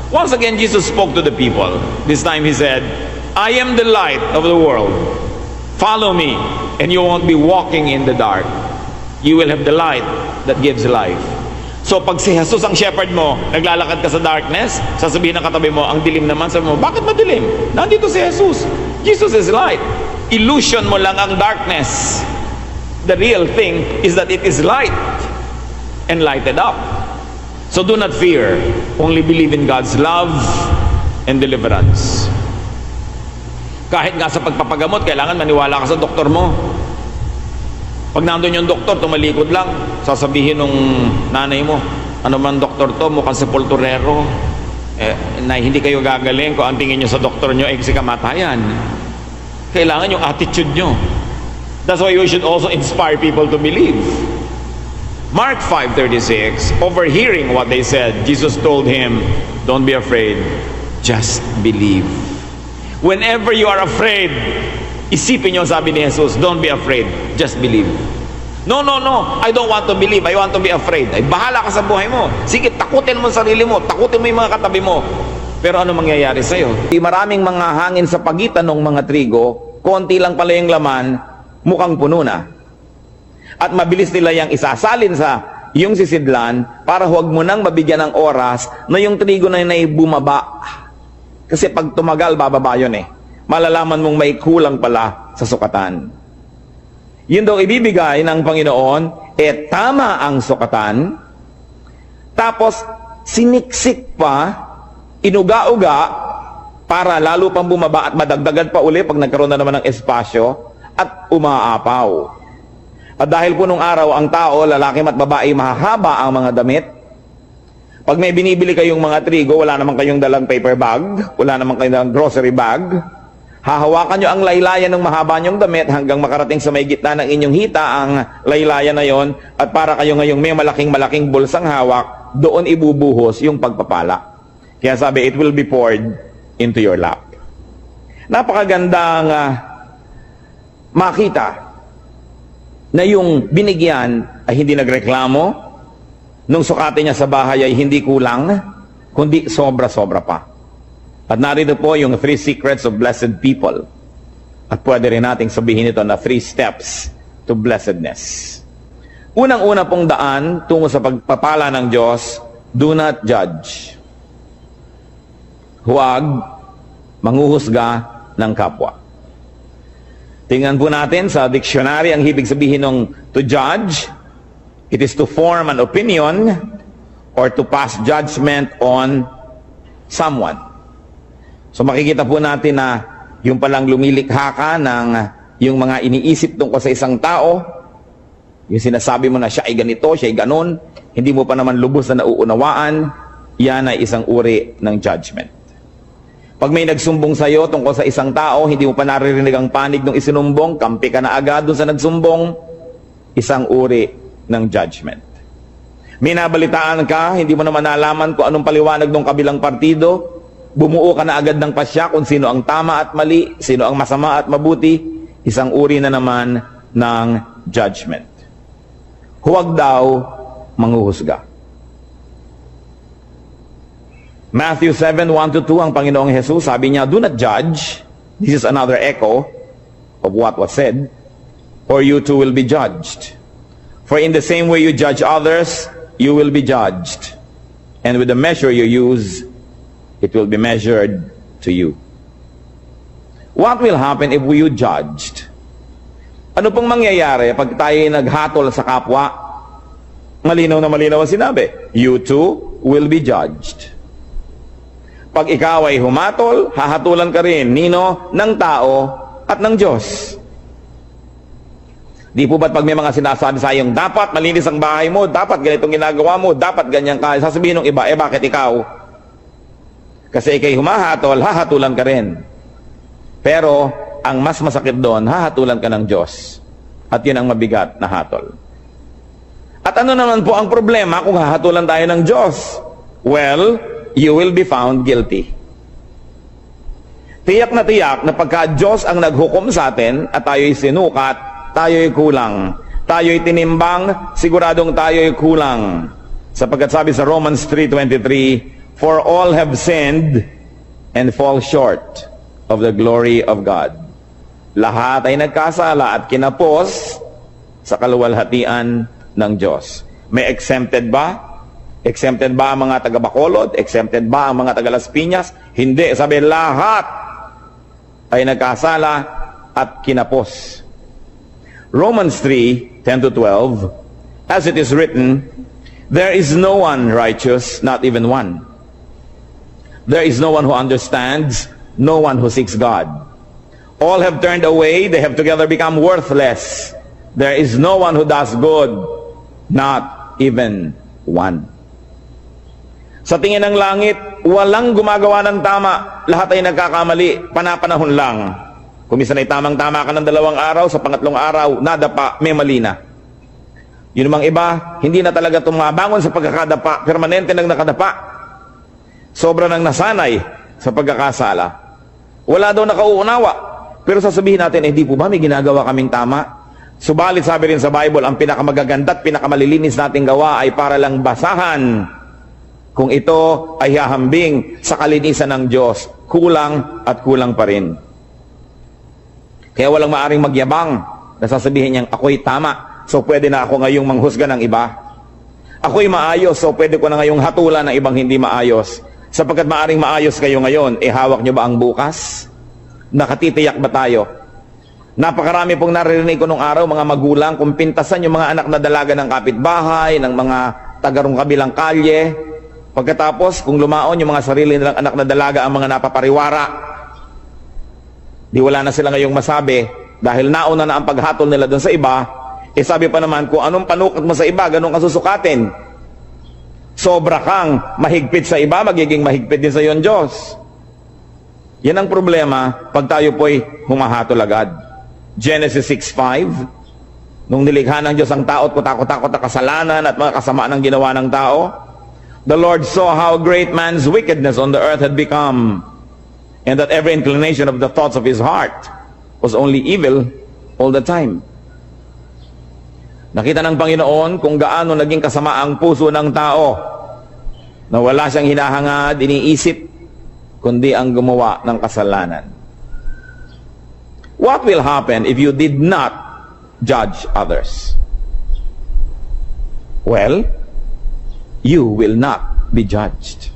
Once again, Jesus spoke to the people. This time he said, I am the light of the world. Follow me, and you won't be walking in the dark. You will have the light that gives life. So pag si Jesus ang shepherd mo, naglalakad ka sa darkness, sasabihin ng katabi mo, ang dilim naman, sabi mo, bakit madilim? Nandito si Jesus. Jesus is light. Illusion mo lang ang darkness. The real thing is that it is light and lighted up. So do not fear. Only believe in God's love and deliverance. Kahit nga sa pagpapagamot, kailangan maniwala ka sa doktor mo. Pag nandun yung doktor, tumalikod lang, sasabihin nung nanay mo, ano man doktor to, mukhang sepulturero. Na hindi kayo gagaling kung ang tingin nyo sa doktor nyo, si kamatayan. Kailangan yung attitude nyo. That's why you should also inspire people to believe. Mark 5:36, overhearing what they said, Jesus told him, don't be afraid, just believe. Whenever you are afraid, isipin nyo, sabi ni Jesus, don't be afraid, just believe. No, I don't want to believe, I want to be afraid. Ay, bahala ka sa buhay mo. Sige, takutin mo sarili mo, takutin mo yung mga katabi mo. Pero ano mangyayari sa'yo? Maraming mga hangin sa pagitan ng mga trigo, konti lang pala yung laman, mukhang puno na. At mabilis nila yung isasalin sa yung sisidlan para huwag mo nang mabigyan ng oras na yung trigo na yun ay bumaba. Kasi pag tumagal, bababa yun eh. Malalaman mong may kulang pala sa sukatan. Yun daw ibibigay ng Panginoon, tama ang sukatan, tapos siniksik pa, inuga-uga, para lalo pang bumaba at madagdagan pa uli pag nagkaroon na naman ng espasyo, at umaapaw. At dahil po nung araw, ang tao, lalaki at babae, mahahaba ang mga damit. Pag may binibili kayong mga trigo, wala naman kayong dalang paper bag, wala naman kayong dalang grocery bag, hahawakan nyo ang laylayan ng mahaba nyong damit hanggang makarating sa may gitna ng inyong hita ang laylayan na yon, at para kayo ngayong may malaking bulsang hawak, doon ibubuhos yung pagpapala. Kaya sabi, it will be poured into your lap. Napakagandang makita na yung binigyan ay hindi nagreklamo, nung sukatin niya sa bahay ay hindi kulang, kundi sobra-sobra pa. At narito po yung 3 secrets of blessed people. At pwede rin nating sabihin ito na 3 steps to blessedness. Unang-una pong daan tungo sa pagpapala ng Diyos, do not judge. Huwag manghuhusga ng kapwa. Tingnan po natin sa dictionary ang ibig sabihin ng to judge. It is to form an opinion or to pass judgment on someone. So makikita po natin na yung palang lumilikha ka ng yung mga iniisip tungkol sa isang tao, yung sinasabi mo na siya ay ganito, siya ay ganon, hindi mo pa naman lubos na nauunawaan, yan ay isang uri ng judgment. Pag may nagsumbong sa iyo tungkol sa isang tao, hindi mo pa naririnig ang panig ng isinumbong, kampi ka na agad dun sa nagsumbong, isang uri ng judgment. May nabalitaan ka, hindi mo naman nalaman kung anong paliwanag ng kabilang partido, bumuo ka na agad ng pasya kung sino ang tama at mali, sino ang masama at mabuti, isang uri na naman ng judgment. Huwag daw manghuhusga. Matthew 7:1-2, ang Panginoong Jesus, sabi niya, do not judge. This is another echo of what was said, or you too will be judged. For in the same way you judge others, you will be judged. And with the measure you use, it will be measured to you. What will happen if we judged? Ano pong mangyayari pag tayo naghatol sa kapwa? Malinaw na malinaw ang sinabi. You too will be judged. Pag ikaw ay humatol, hahatulan ka rin, nino, ng tao at ng Diyos. Di po ba't pag may mga sinasabi sa iyong, dapat malinis ang bahay mo, dapat ganitong ginagawa mo, dapat ganyan ka, sasabihin ng iba, bakit ikaw? Kasi ikay humahatol, hahatulan ka rin. Pero, ang mas masakit doon, hahatulan ka ng Diyos. At yun ang mabigat na hatol. At ano naman po ang problema kung hahatulan tayo ng Diyos? Well, you will be found guilty. Tiyak na pagka Diyos ang naghukom sa atin at tayo'y sinukat, tayo'y kulang. Tayo'y tinimbang, siguradong tayo'y kulang. Sapagkat sabi sa Romans 3:23, for all have sinned and fall short of the glory of God. Lahat ay nagkasala at kinapos sa kaluwalhatian ng Diyos. May exempted ba? Exempted ba ang mga taga-Bacolod? Exempted ba ang mga taga-Las Piñas? Hindi. Sabi, lahat ay nagkasala at kinapos. Romans 3:10-12, as it is written, there is no one righteous, not even one. There is no one who understands, no one who seeks God. All have turned away, they have together become worthless. There is no one who does good, not even one. Sa tingin ng langit, walang gumagawa ng tama. Lahat ay nagkakamali, panapanahon lang. Kung minsan ay tamang-tama ka ng 2 araw, sa pangatlong araw, nadapa, may mali na. Yun namang iba, hindi na talaga tumabangon sa pagkakadapa, permanente nang nakadapa. Sobra nang nasanay sa pagkakasala. Wala daw nakauunawa. Pero sasabihin natin, hindi po ba may ginagawa kaming tama? Subalit sabi rin sa Bible, ang pinakamagaganda at pinakamalilinis nating gawa ay para lang basahan. Kung ito ay hahambing sa kalinisan ng Diyos, kulang at kulang pa rin. Kaya walang maaring magyabang na sasabihin niyang ako'y tama, so pwede na ako ngayong manghusga ng iba. Ako'y maayos, so pwede ko na ngayong hatulan ng ibang hindi maayos. Sapagkat maaring maayos kayo ngayon, hawak niyo ba ang bukas? Nakatitiyak ba tayo? Napakarami pong naririnig ko nung araw, mga magulang, kung pintasan yung mga anak na dalaga ng kapitbahay, ng mga tagarong kabilang kalye. Pagkatapos, kung lumaon yung mga sarili nilang anak na dalaga ang mga napapariwara, di wala na sila ngayong masabi, dahil nauna na ang paghatol nila doon sa iba, sabi pa naman, kung anong panukot mo sa iba, ganun ka susukatin. Sobra kang mahigpit sa iba, magiging mahigpit din sa iyo ang Diyos. Yan ang problema pag tayo po'y humahatol agad. Genesis 6:5, nung nilikha ng Diyos ang tao at kutakot-takot na kasalanan at mga kasamaan ng ginawa ng tao, the Lord saw how great man's wickedness on the earth had become, and that every inclination of the thoughts of his heart was only evil all the time. Nakita ng Panginoon kung gaano naging kasama ang puso ng tao, na wala siyang hinahangad, iniisip, kundi ang gumawa ng kasalanan. What will happen if you did not judge others? Well, you will not be judged.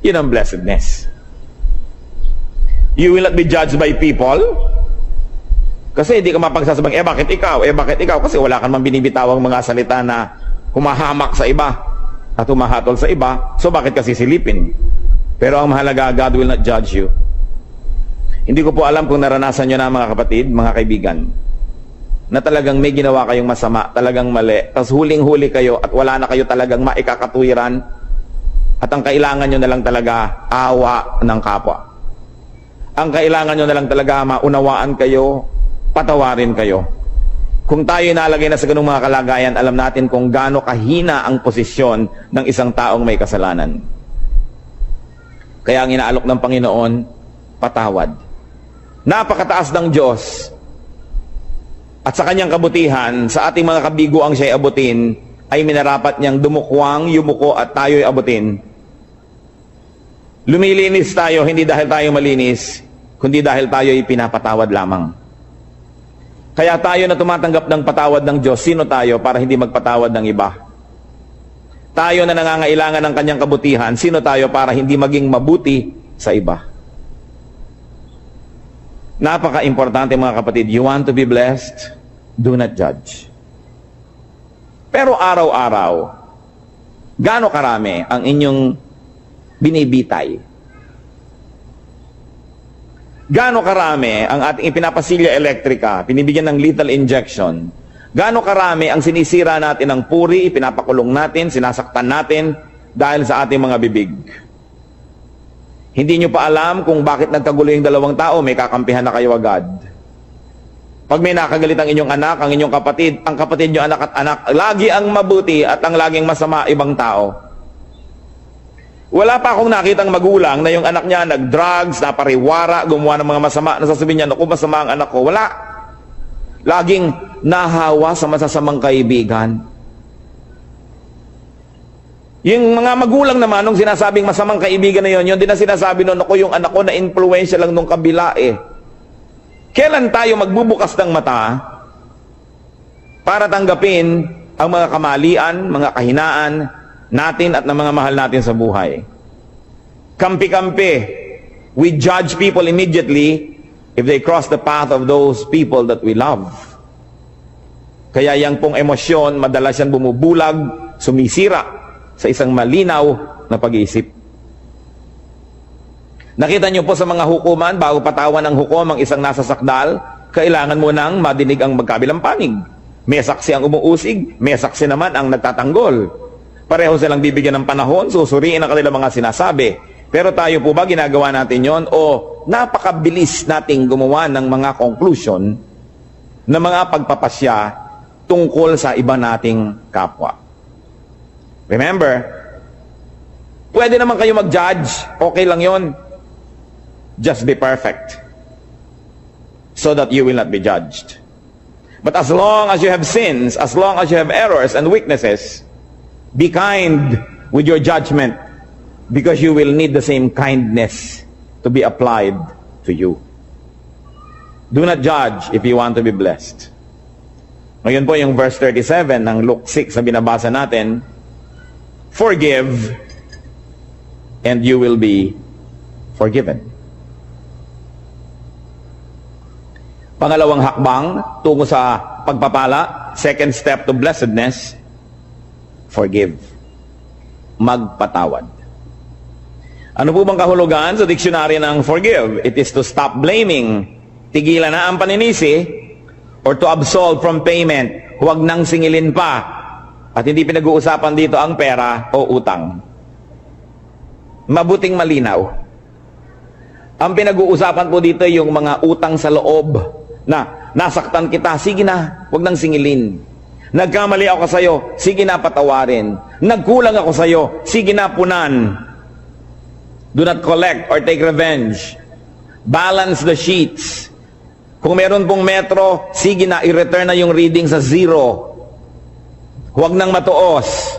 Yun ang blessedness. You will not be judged by people, kasi hindi ka mapagsasabang, bakit ikaw? Bakit ikaw? Kasi wala ka naman binibitawang mga salita na humahamak sa iba at humahatol sa iba, so bakit kasi silipin? Pero ang mahalaga, God will not judge you. Hindi ko po alam kung naranasan nyo na, mga kapatid, mga kaibigan, na talagang may ginawa kayong masama, talagang mali, tapos huling-huli kayo at wala na kayo talagang maikakatuwiran, at ang kailangan nyo na lang talaga awa ng kapwa. Ang kailangan nyo na lang talaga maunawaan kayo, patawarin kayo. Kung tayo nalagay na sa ganung mga kalagayan, alam natin kung gaano kahina ang posisyon ng isang taong may kasalanan. Kaya ang inaalok ng Panginoon, patawad. Napakataas ng Diyos, at sa kanyang kabutihan, sa ating mga kabiguang siya'y abutin, ay minarapat niyang dumukwang, yumuko at tayo'y abutin. Lumilinis tayo, hindi dahil tayo malinis, kundi dahil tayo'y pinapatawad lamang. Kaya tayo na tumatanggap ng patawad ng Diyos, sino tayo para hindi magpatawad ng iba? Tayo na nangangailangan ng kanyang kabutihan, sino tayo para hindi maging mabuti sa iba? Napaka-importante, mga kapatid. You want to be blessed? Do not judge. Pero araw-araw, gaano karami ang inyong binibitay? Gaano karami ang ating ipinapasilya elektrika, pinibigyan ng lethal injection? Gaano karami ang sinisira natin ng puri, pinapakulong natin, sinasaktan natin dahil sa ating mga bibig? Hindi nyo pa alam kung bakit nagkagulo yung 2 tao, may kakampihan na kayo agad. Pag may nakagalit ang inyong anak, ang inyong kapatid, ang kapatid nyo anak at anak, lagi ang mabuti at ang laging masama ibang tao. Wala pa akong nakitang magulang na yung anak niya nag-drugs, napariwara, gumawa ng mga masama, nasasabihin niya, naku, masama ang anak ko. Wala. Laging nahawa sa masasamang kaibigan. Yung mga magulang naman, nung sinasabing masamang kaibigan na yun, yun din na sinasabi nun, ako yung anak ko na influensya lang nung kabila eh. Kailan tayo magbubukas ng mata para tanggapin ang mga kamalian, mga kahinaan natin at ng mga mahal natin sa buhay? Kampi-kampi. We judge people immediately, if they cross the path of those people that we love. Kaya yang pong emosyon, madalas yan bumubulag, sumisira sa isang malinaw na pag-iisip. Nakita niyo po sa mga hukuman, bago patawan ng hukom ang isang nasa sakdal, kailangan mo nang madinig ang magkabilang panig. May saksi ang umuusig, may saksi naman ang nagtatanggol. Pareho silang bibigyan ng panahon, susuriin ang kanilang mga sinasabi. Pero tayo po ba ginagawa natin yon o napakabilis nating gumawa ng mga conclusion na mga pagpapasya tungkol sa iba nating kapwa? Remember, pwede naman kayo mag-judge, okay lang yon. Just be perfect so that you will not be judged. But as long as you have sins, as long as you have errors and weaknesses, be kind with your judgment, because you will need the same kindness to be applied to you. Do not judge if you want to be blessed. Ngayon po yung verse 37 ng Luke 6 na binabasa natin, forgive and you will be forgiven. Pangalawang hakbang tungo sa pagpapala, second step to blessedness, forgive. Magpatawad. Ano po bang kahulugan sa diksyonaryo ng forgive? It is to stop blaming, tigilan na ang paninisi, or to absolve from payment, huwag nang singilin pa. At hindi pinag-uusapan dito ang pera o utang. Mabuting malinaw. Ang pinag-uusapan po dito yung mga utang sa loob, na nasaktan kita, sige na, huwag nang singilin. Nagkamali ako sa'yo, sige na patawarin. Nagkulang ako sa'yo, sige na punan. Do not collect or take revenge. Balance the sheets. Kung meron pong metro, sige na, i-return na yung reading sa 0. Huwag nang matuos.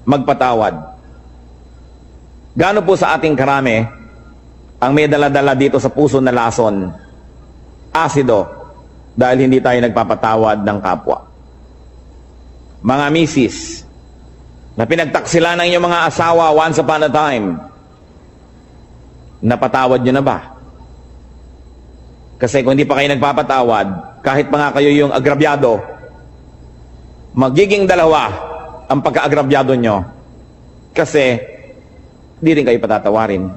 Magpatawad. Gaano po sa ating karami ang may dala-dala dito sa puso na lason? Asido, dahil hindi tayo nagpapatawad ng kapwa. Mga misis, na pinagtaksilan ng inyong mga asawa once upon a time, napatawad nyo na ba? Kasi kung hindi pa kayo nagpapatawad, kahit pa nga kayo yung agrabyado, magiging dalawa ang pagka-agrabyado nyo. Kasi, di rin kayo patatawarin.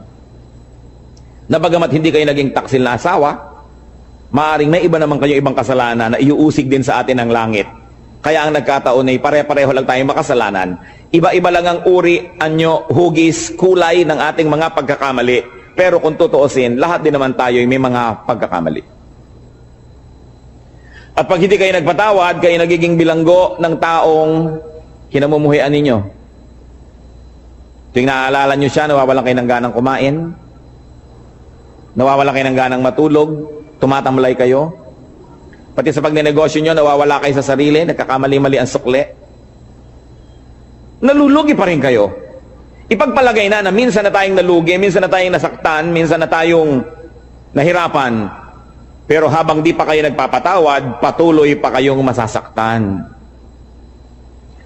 Na bagamat hindi kayo naging taksil na asawa, maaring may iba naman kayo ibang kasalanan na iuusig din sa atin ng langit. Kaya ang nagkataon ay pare-pareho lang tayong makasalanan. Iba-iba lang ang uri, anyo, hugis, kulay ng ating mga pagkakamali. Pero kung tutuusin, lahat din naman tayo ay may mga pagkakamali. At pag hindi kayo nagpatawad, kayo nagiging bilanggo ng taong kinamumuhian ninyo. Tuwing naaalala nyo siya, nawawalan kayo ng ganang kumain, nawawalan kayo ng ganang matulog, tumatamlay kayo. Pati sa pagnenegosyo nyo, nawawala kayo sa sarili, nagkakamali-mali ang sukle. Nalulugi pa rin kayo. Ipagpalagay na minsan na tayong nalugi, minsan na tayong nasaktan, minsan na tayong nahirapan. Pero habang di pa kayo nagpapatawad, patuloy pa kayong masasaktan.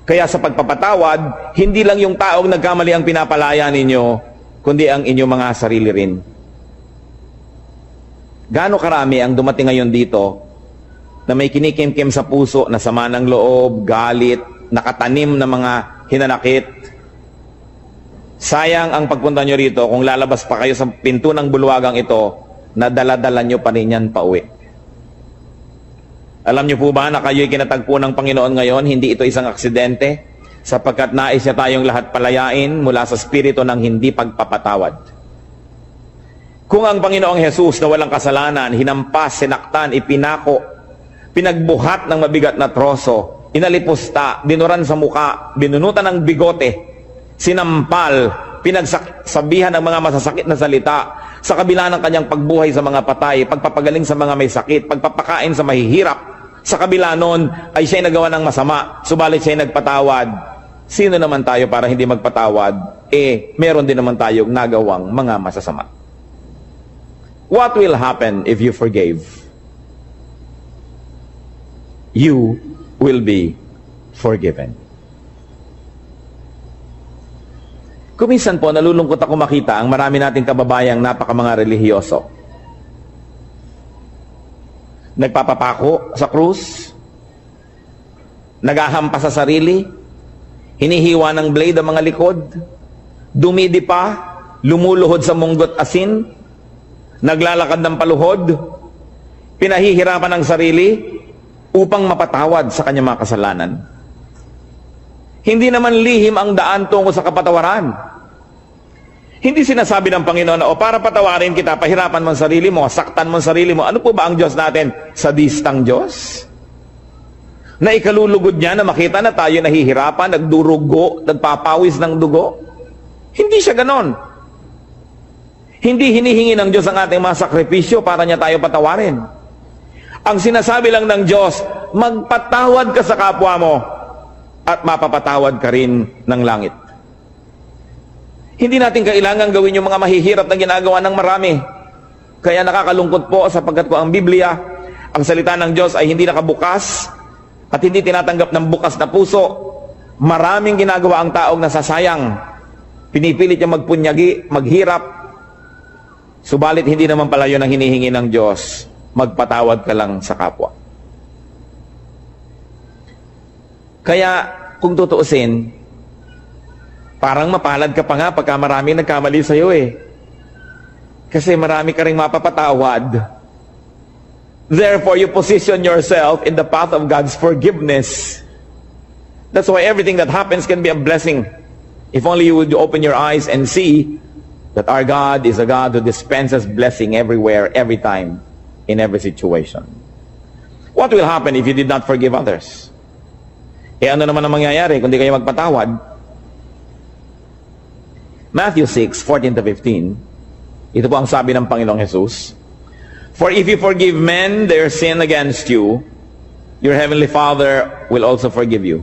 Kaya sa pagpapatawad, hindi lang yung taong nagkamali ang pinapalaya ninyo, kundi ang inyong mga sarili rin. Gaano karami ang dumating ngayon dito na may kinikimkim sa puso na sama ng loob, galit, nakatanim na mga hinanakit. Sayang ang pagpunta nyo rito kung lalabas pa kayo sa pinto ng bulwagang ito na dala-dala nyo pa rin yan pauwi. Alam nyo po ba na kayo'y kinatagpo ng Panginoon ngayon, hindi ito isang aksidente, sapagkat nais niya tayong lahat palayain mula sa spirito ng hindi pagpapatawad. Kung ang Panginoong Jesus na walang kasalanan, hinampas, sinaktan, ipinako, pinagbuhat ng mabigat na troso, inalipusta, dinuran sa muka, binunutan ng bigote, sinampal, pinagsabihan ng mga masasakit na salita, sa kabila ng kanyang pagbuhay sa mga patay, pagpapagaling sa mga may sakit, pagpapakain sa mahihirap, sa kabila nun ay siya'y nagawa ng masama, subalit siya'y nagpatawad. Sino naman tayo para hindi magpatawad? Meron din naman tayong nagawang mga masasama. What will happen if you forgave? You will be forgiven. Kuminsan po, nalulungkot ako makita ang marami nating kababayang napaka mga relihiyoso. nagpapapako sa krus, nagahampas sa sarili, hinihiwa ng blade ang mga likod, dumidipa, lumuluhod sa munggot asin, naglalakad ng paluhod, pinahihirapan ng sarili upang mapatawad sa kanyang mga kasalanan. Hindi naman lihim ang daan tungo sa kapatawaran. Hindi sinasabi ng Panginoon na, para patawarin kita, pahirapan mo ang sarili mo, saktan mo ang sarili mo. Ano po ba ang Diyos natin? Sadistang Diyos? Na ikalulugod niya na makita na tayo nahihirapan, nagdurugo, nagpapawis ng dugo? Hindi siya ganon. Hindi hinihingi ng Diyos ang ating mga sakripisyo para niya tayo patawarin. Ang sinasabi lang ng Diyos, magpatawad ka sa kapwa mo at mapapatawad ka rin ng langit. Hindi natin kailangan gawin yung mga mahihirap na ginagawa ng marami. Kaya nakakalungkot po sapagkat po ang Biblia, ang salita ng Diyos ay hindi nakabukas at hindi tinatanggap ng bukas na puso. Maraming ginagawa ang taong nasasayang. Pinipilit niya magpunyagi, maghirap. Subalit hindi naman pala yun ang hinihingi ng Diyos. Magpatawad ka lang sa kapwa. Kaya kung tutuusin, parang mapalad ka pa nga pagka marami nagkamali sa iyo eh. Kasi marami ka ring mapapatawad. Therefore, you position yourself in the path of God's forgiveness. That's why everything that happens can be a blessing. If only you would open your eyes and see that our God is a God who dispenses blessing everywhere, every time, in every situation. What will happen if you did not forgive others? Ano naman ang mangyayari kung di kayo magpatawad? Matthew 6:14-15, ito po ang sabi ng Panginoong Jesus, "For if you forgive men their sin against you, your heavenly Father will also forgive you.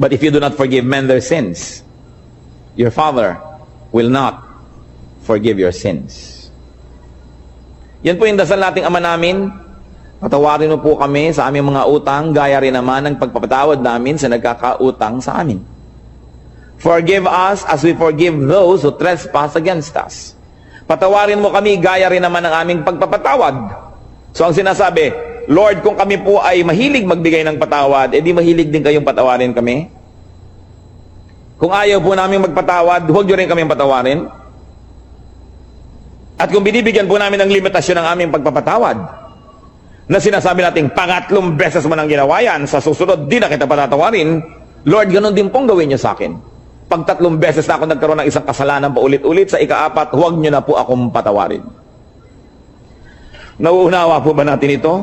But if you do not forgive men their sins, your Father will not forgive your sins." Yan po yung dasal nating Ama namin. Patawarin mo po kami sa aming mga utang, gaya rin naman ng pagpapatawad namin sa nagkakautang sa amin. Forgive us as we forgive those who trespass against us. Patawarin mo kami, gaya rin naman ng aming pagpapatawad. So ang sinasabi, Lord, kung kami po ay mahilig magbigay ng patawad, edi mahilig din kayong patawarin kami. Kung ayaw po namin magpatawad, huwag nyo rin kami patawarin. At kung binibigyan po namin ng limitasyon ng aming pagpapatawad, na sinasabi natin, pangatlong beses mo nang ginawa yan, sa susunod, di na kita patatawarin, Lord, ganun din pong gawin nyo sa akin. Pag 3 beses na ako nagkaroon ng isang kasalanan paulit-ulit, sa ika-4, huwag nyo na po akong patawarin. Nauunawa po ba natin ito?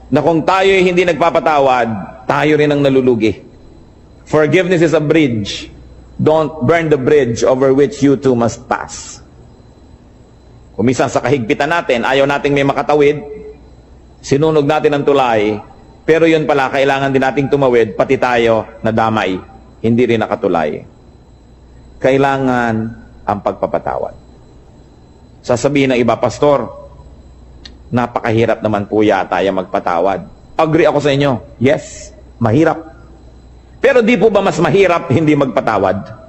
Na kung tayo hindi nagpapatawad, tayo rin ang nalulugi. Forgiveness is a bridge. Don't burn the bridge over which you too must pass. Kung minsan sa kahigpitan natin, ayaw nating may makatawid, sinunog natin ang tulay, pero yun pala, kailangan din nating tumawid, pati tayo nadamay, hindi rin nakatulay. Kailangan ang pagpapatawad. Sasabihin ng iba, Pastor, napakahirap naman po yata yung magpatawad. Agree ako sa inyo. Yes, mahirap. Pero di po ba mas mahirap hindi magpatawad?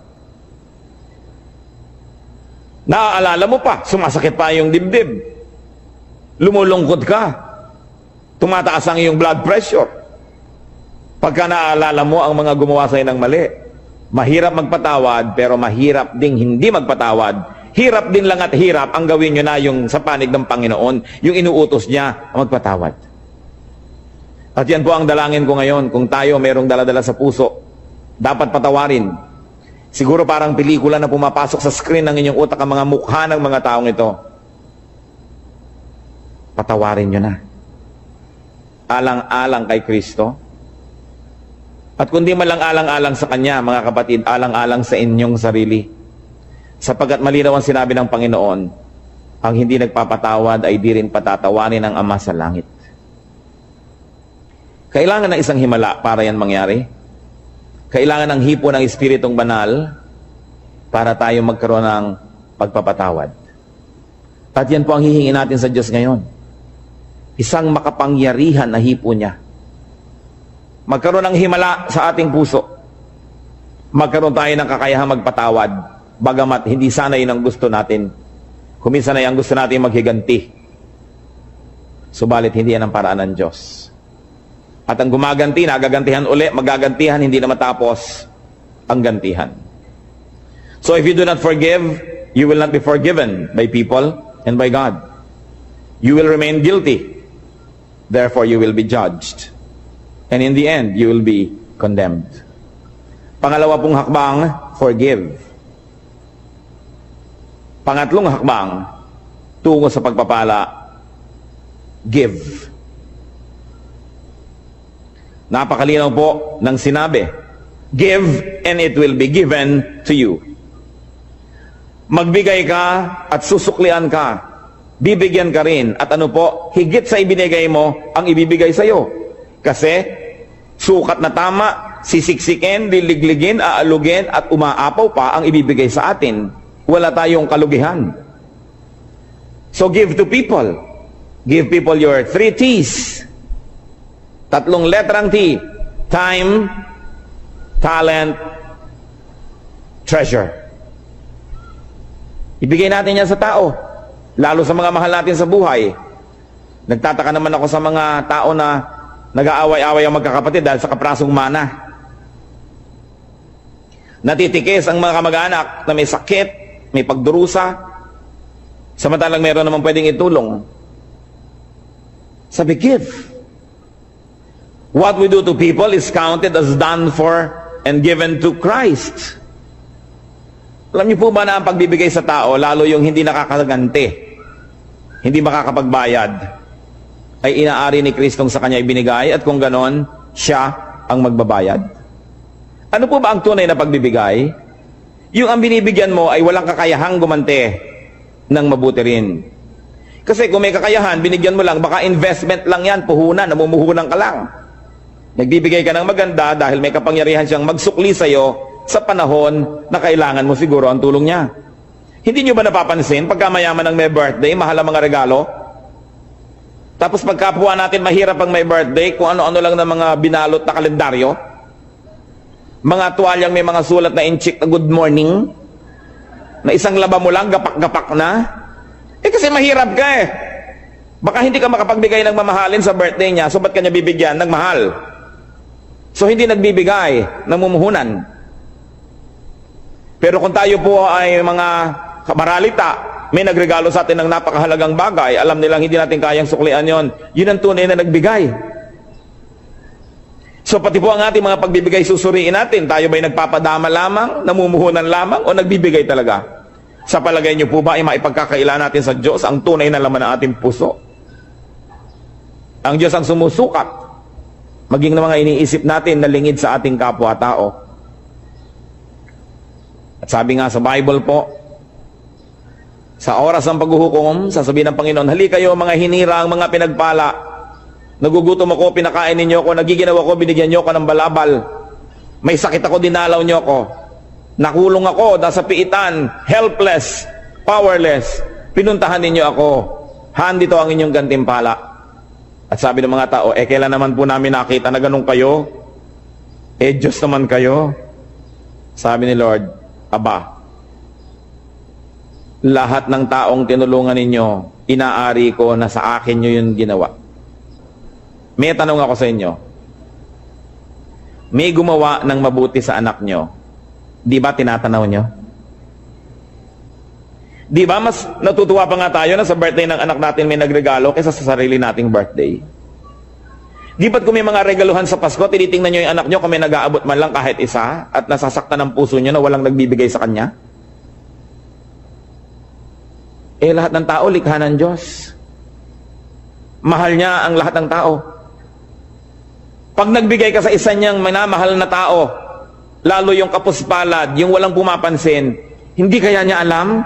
Naaalala mo pa, sumasakit pa yung dibdib. Lumulungkot ka. Tumataas ang iyong blood pressure. Pagka naaalala mo ang mga gumawa sa'yo ng mali. Mahirap magpatawad, pero mahirap ding hindi magpatawad. Hirap din lang at hirap ang gawin nyo na yung sa panig ng Panginoon, yung inuutos niya magpatawad. At yan po ang dalangin ko ngayon. Kung tayo mayroong daladala sa puso, dapat patawarin. Siguro parang pelikula na pumapasok sa screen ng inyong utak ang mga mukha ng mga taong ito. Patawarin nyo na. Alang-alang kay Kristo. At kundi man lang alang-alang sa Kanya, mga kapatid, alang-alang sa inyong sarili. Sapagkat malinaw ang sinabi ng Panginoon, ang hindi nagpapatawad ay di rin patatawanin ng Ama sa langit. Kailangan ng isang himala para yan mangyari. Kailangan ng hipo ng Espiritong Banal para tayo magkaroon ng pagpapatawad. At yan po ang hihingi natin sa Diyos ngayon. Isang makapangyarihan na hipo niya. Magkaroon ng himala sa ating puso. Magkaroon tayo ng kakayahang magpatawad. Bagamat hindi sana yun ang gusto natin. Kuminsan ay ang gusto natin maghiganti. Subalit hindi yan ang paraan ng Diyos. At ang gumaganti, nagagantihan uli, magagantihan, hindi na matapos ang gantihan. So if you do not forgive, you will not be forgiven by people and by God. You will remain guilty. Therefore, you will be judged. And in the end, you will be condemned. Pangalawa pong hakbang, forgive. Pangatlong hakbang, tungo sa pagpapala, give. Napakalinaw po ng sinabi, give and it will be given to you. Magbigay ka at susuklian ka. Bibigyan ka rin. At ano po, higit sa ibinigay mo, ang ibibigay sa iyo. Kasi, sukat na tama, sisiksikin, liligligin, aalugin, at umaapaw pa ang ibibigay sa atin. Wala tayong kalugihan. So give to people. Give people your 3 T's. 3 letrang T. Time, talent, treasure. Ibigay natin yan sa tao. Lalo sa mga mahal natin sa buhay. Nagtataka naman ako sa mga tao na nag-aaway-away ang magkakapatid dahil sa kaprasong mana. Natitikis ang mga kamag-anak na may sakit, may pagdurusa, samantalang meron naman pwedeng itulong. Sabi, give. What we do to people is counted as done for and given to Christ. Alam niyo po ba na ang pagbibigay sa tao, lalo yung hindi nakakaganti, hindi makakapagbayad, ay inaari ni Kristong sa kanya ibinigay, at kung ganon, siya ang magbabayad? Ano po ba ang tunay na pagbibigay? Yung ang binibigyan mo ay walang kakayahang gumante ng mabuti rin. Kasi kung may kakayahan, binigyan mo lang, baka investment lang yan, puhunan, namumuhunan ka lang. Nagbibigay ka ng maganda dahil may kapangyarihan siyang magsukli sa'yo sa panahon na kailangan mo siguro ang tulong niya. Hindi nyo ba napapansin, pagka mayaman ang may birthday, mahal ang mga regalo? Tapos pagkapuha natin mahirap ang may birthday, kung ano-ano lang ng mga binalot na kalendaryo, mga tuwalyang may mga sulat na inchik na good morning, na isang laba mo lang, gapak-gapak na. Kasi mahirap ka eh. Baka hindi ka makapagbigay ng mamahalin sa birthday niya, so ba't kanya bibigyan ng mahal? So hindi nagbibigay, namumuhunan. Pero kung tayo po ay mga kamaralita, may nagregalo sa atin ng napakahalagang bagay, alam nilang hindi natin kayang suklian yon, yun ang tunay na nagbigay. So pati po ang ating mga pagbibigay susuriin natin, tayo ba'y nagpapadama lamang, namumuhunan lamang, o nagbibigay talaga? Sa palagay niyo po ba ay maipagkakaila natin sa Diyos ang tunay na laman ng ating puso? Ang Diyos ang sumusukat, maging na mga iniisip natin na lingid sa ating kapwa-tao. At sabi nga sa Bible po, sa oras ng paghuhukom, sasabihin ng Panginoon, hali kayo mga hinirang, mga pinagpala, nagugutom ako, pinakain ninyo ako, nagiginawa ko, binigyan nyo ako ng balabal, may sakit ako, dinalaw nyo ako, nakulong ako, nasa piitan, helpless, powerless, pinuntahan ninyo ako, handito ang inyong gantimpala. At sabi ng mga tao, kailan naman po namin nakita na ganun kayo? Diyos naman kayo. Sabi ni Lord, aba, lahat ng taong tinulungan ninyo, inaari ko na sa akin nyo yun ginawa. May tanong ako sa inyo, may gumawa ng mabuti sa anak nyo, di ba tinatanaw nyo? Di ba mas natutuwa pa nga tayo na sa birthday ng anak natin may nagregalo kaysa sa sarili nating birthday? Di ba't kung may mga regaluhan sa Pasko, tinitingnan nyo yung anak nyo kung may nag-aabot man lang kahit isa at nasasaktan ng puso nyo na walang nagbibigay sa kanya? Lahat ng tao, likha ng Diyos. Mahal niya ang lahat ng tao. Pag nagbigay ka sa isa niyang minamahal na tao, lalo yung kapuspalad, yung walang pumapansin, hindi kaya niya alam?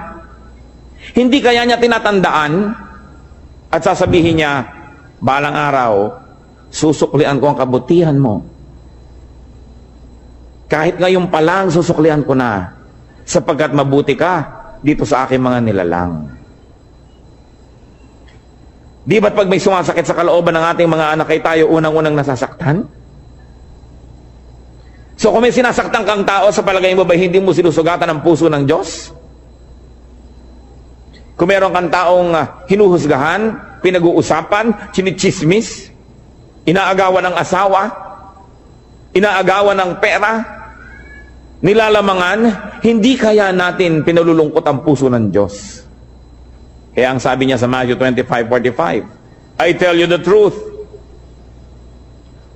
Hindi kaya niya tinatandaan? At sasabihin niya, balang araw, susuklian ko ang kabutihan mo. Kahit ngayon pa lang, susuklian ko na, sapagkat mabuti ka dito sa aking mga nilalang. Di ba't pag may sumasakit sa kalooban ng ating mga anak ay tayo unang-unang nasasaktan? So kung may sinasaktan kang tao, sa palagay mo ba hindi mo sinusugatan ang puso ng Diyos? Kung meron kang taong hinuhusgahan, pinag-uusapan, chinichismis, inaagawan ng asawa, inaagawan ng pera, nilalamangan, hindi kaya natin pinalulungkot ang puso ng Diyos. Kaya ang sabi niya sa Matthew 25:45, I tell you the truth,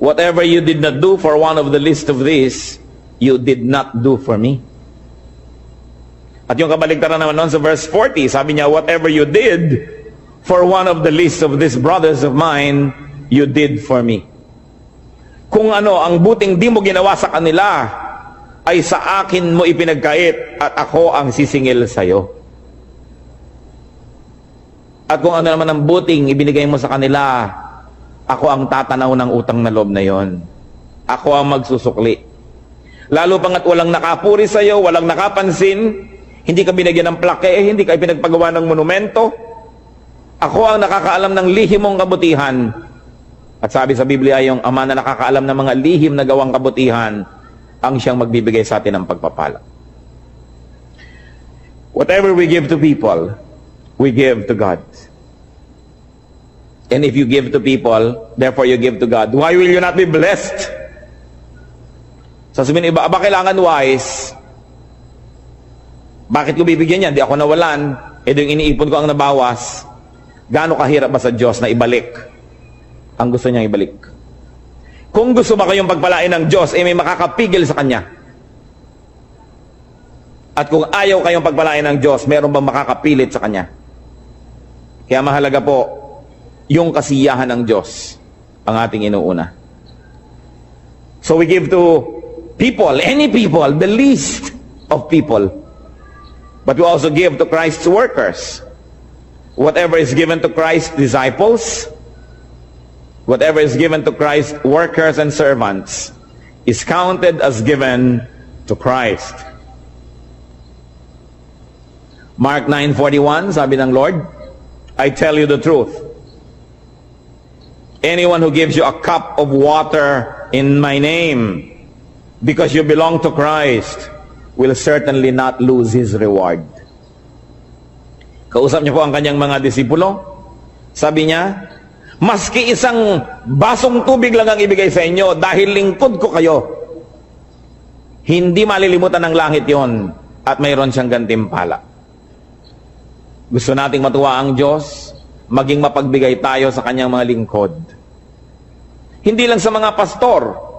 whatever you did not do for one of the least of these, you did not do for me. At yung kabaligtaran naman noon sa verse 40, sabi niya, whatever you did for one of the least of these brothers of mine, you did for me. Kung ano, ang buting di mo ginawa sa kanila, ay sa akin mo ipinagkait at ako ang sisingil sa iyo. At kung ano naman ang buting ibinigay mo sa kanila, ako ang tatanaw ng utang na loob na yon. Ako ang magsusukli. Lalo pangat walang nakapuri sa iyo, walang nakapansin, hindi ka binigyan ng plaque, hindi ka pinagpagawa ng monumento. Ako ang nakakaalam ng lihim mong kabutihan. At sabi sa Biblia, yung ama na nakakaalam ng mga lihim na gawang kabutihan, ang siyang magbibigay sa atin ng pagpapala. Whatever we give to people, we give to God. And if you give to people, therefore you give to God. Why will you not be blessed? Sasabihin iba, aba kailangan wise. Bakit ko bibigyan yan? Di ako nawalan. Yung iniipon ko ang nabawas. Gaano kahirap ba sa Diyos na ibalik ang gusto niyang ibalik? Kung gusto ba kayong pagpalain ng Diyos, may makakapigil sa Kanya. At kung ayaw kayong pagpalain ng Diyos, meron bang makakapilit sa Kanya? Kaya mahalaga po, yung kasiyahan ng Diyos ang ating inuuna. So we give to people, any people, the least of people. But we also give to Christ's workers. Whatever is given to Christ's disciples, whatever is given to Christ's workers and servants, is counted as given to Christ. Mark 9:41, sabi ng Lord, I tell you the truth. Anyone who gives you a cup of water in my name, because you belong to Christ, will certainly not lose his reward. Kausap niya po ang kanyang mga disipulo. Sabi niya, maski isang basong tubig lang ang ibigay sa inyo dahil lingkod ko kayo, hindi malilimutan ng langit yon at mayroon siyang gantimpala. Gusto nating matuwa ang Diyos, maging mapagbigay tayo sa kanyang mga lingkod. Hindi lang sa mga pastor.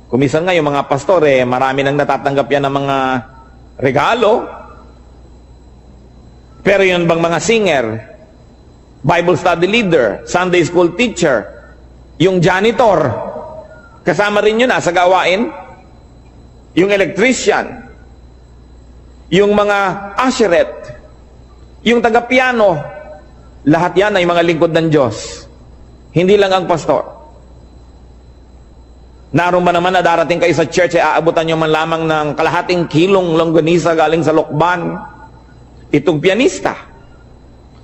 Kumisan nga yung mga pastor, marami nang natatanggap yan ng mga regalo. Pero yun bang mga singer, Bible study leader, Sunday school teacher, yung janitor, kasama rin yun sa gawain, yung electrician, yung mga usherette, yung taga-piano, lahat yan ay mga lingkod ng Diyos. Hindi lang ang pastor. Naroon ba naman na darating kayo sa church ay aabutan nyo man lamang ng kalahating kilong longganisa galing sa Lokban? Itong pianista.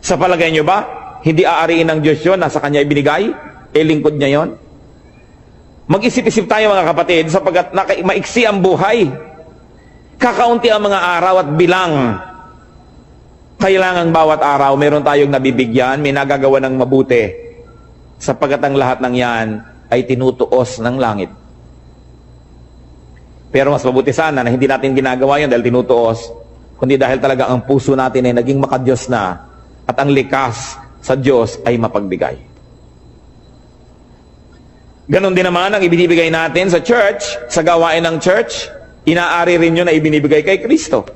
Sa palagay nyo ba, hindi aariin ng Diyos yun, nasa Kanya ibinigay? Lingkod niya yon? Mag-isip-isip tayo mga kapatid, sapagkat maiksi ang buhay. Kakaunti ang mga araw at bilang. Kailangan bawat araw, meron tayong nabibigyan, may nagagawa ng mabuti. Sapagkat ang lahat ng yan, ay tinutuos ng langit. Pero mas mabuti sana na hindi natin ginagawa yun dahil tinutuos, kundi dahil talaga ang puso natin ay naging makadiyos na at ang likas sa Diyos ay mapagbigay. Ganon din naman ang ibinibigay natin sa church, sa gawain ng church, inaari rin yun na ibinibigay kay Kristo.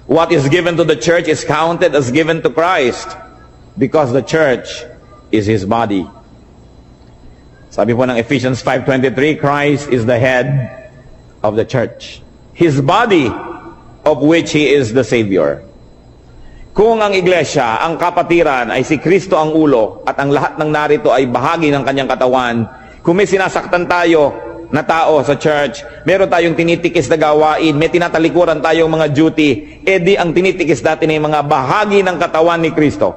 What is given to the church is counted as given to Christ because the church is His body. Sabi po ng Ephesians 5:23, Christ is the head of the church, His body, of which He is the Savior. Kung ang iglesia, ang kapatiran ay si Kristo ang ulo at ang lahat ng narito ay bahagi ng kanyang katawan, kung may sinasaktan tayo na tao sa church, meron tayong tinitikis na gawain, may tinatalikuran tayong mga duty, edi ang tinitikis natin ay mga bahagi ng katawan ni Kristo.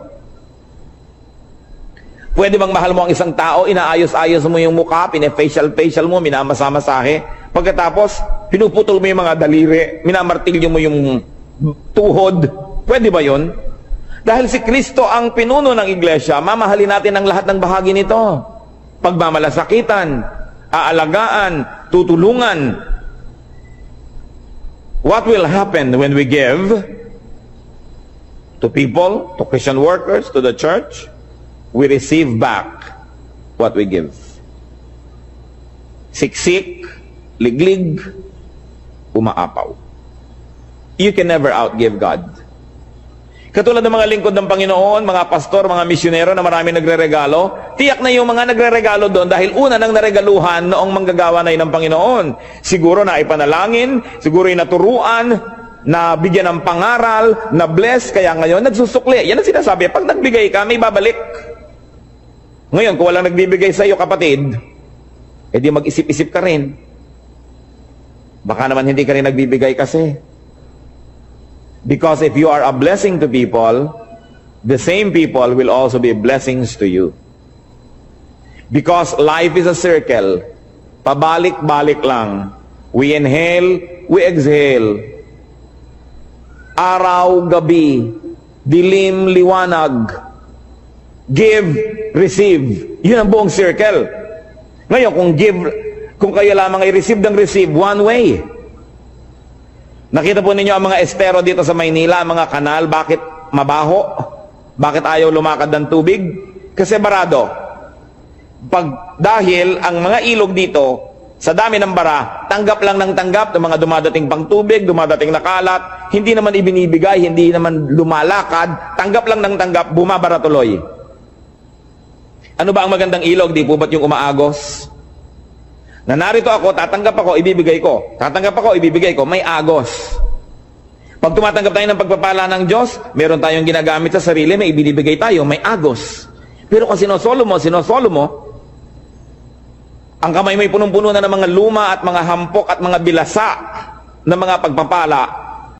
Pwede bang mahal mo ang isang tao, inaayos-ayos mo yung mukha, pine-facial mo, minamasa-masahe, pagkatapos pinuputol mo yung mga daliri, minamartilyo mo yung tuhod, pwede ba yun? Dahil si Kristo ang pinuno ng iglesia, mamahalin natin ang lahat ng bahagi nito. Pagmamalasakitan, aalagaan, tutulungan. What will happen when we give to people, to Christian workers, to the church? We receive back what we give. Siksik, liglig, umaapaw. You can never outgive God. Katulad ng mga lingkod ng Panginoon, mga pastor, mga misyonero na marami nagre-regalo, tiyak na yung mga nagre-regalo doon dahil una nang naregaluhan noong manggagawa na yun ng Panginoon. Siguro na ipanalangin, siguro yung naturuan, na bigyan ng pangaral, na bless, kaya ngayon nagsusukli. Yan ang sinasabi, pag nagbigay ka, may babalik. Ngayon, kung walang nagbibigay sa iyo, kapatid, edi mag-isip-isip ka rin. Baka naman hindi ka rin nagbibigay kasi. Because if you are a blessing to people, the same people will also be blessings to you. Because life is a circle. Pabalik-balik lang. We inhale, we exhale. Araw, gabi, dilim, liwanag. Give, receive. Yun ang buong circle. Ngayon, kung kayo lamang ay receive ng receive, one way. Nakita po ninyo ang mga estero dito sa Maynila, ang mga kanal, bakit mabaho? Bakit ayaw lumakad ng tubig? Kasi barado. Dahil ang mga ilog dito, sa dami ng bara, tanggap lang ng tanggap ng mga dumadating pang tubig, dumadating na kalat, hindi naman ibinibigay, hindi naman lumalakad, tanggap lang ng tanggap, bumabara tuloy. Ano ba ang magandang ilog? Di po ba't yung umaagos? Na narito ako, tatanggap ako, ibibigay ko. Tatanggap ako, ibibigay ko. May agos. Pag tumatanggap tayo ng pagpapala ng Diyos, meron tayong ginagamit sa sarili, may ibinibigay tayo, may agos. Pero kung sinosolo mo, ang kamay may punong-puno na ng mga luma at mga hampok at mga bilasa ng mga pagpapala,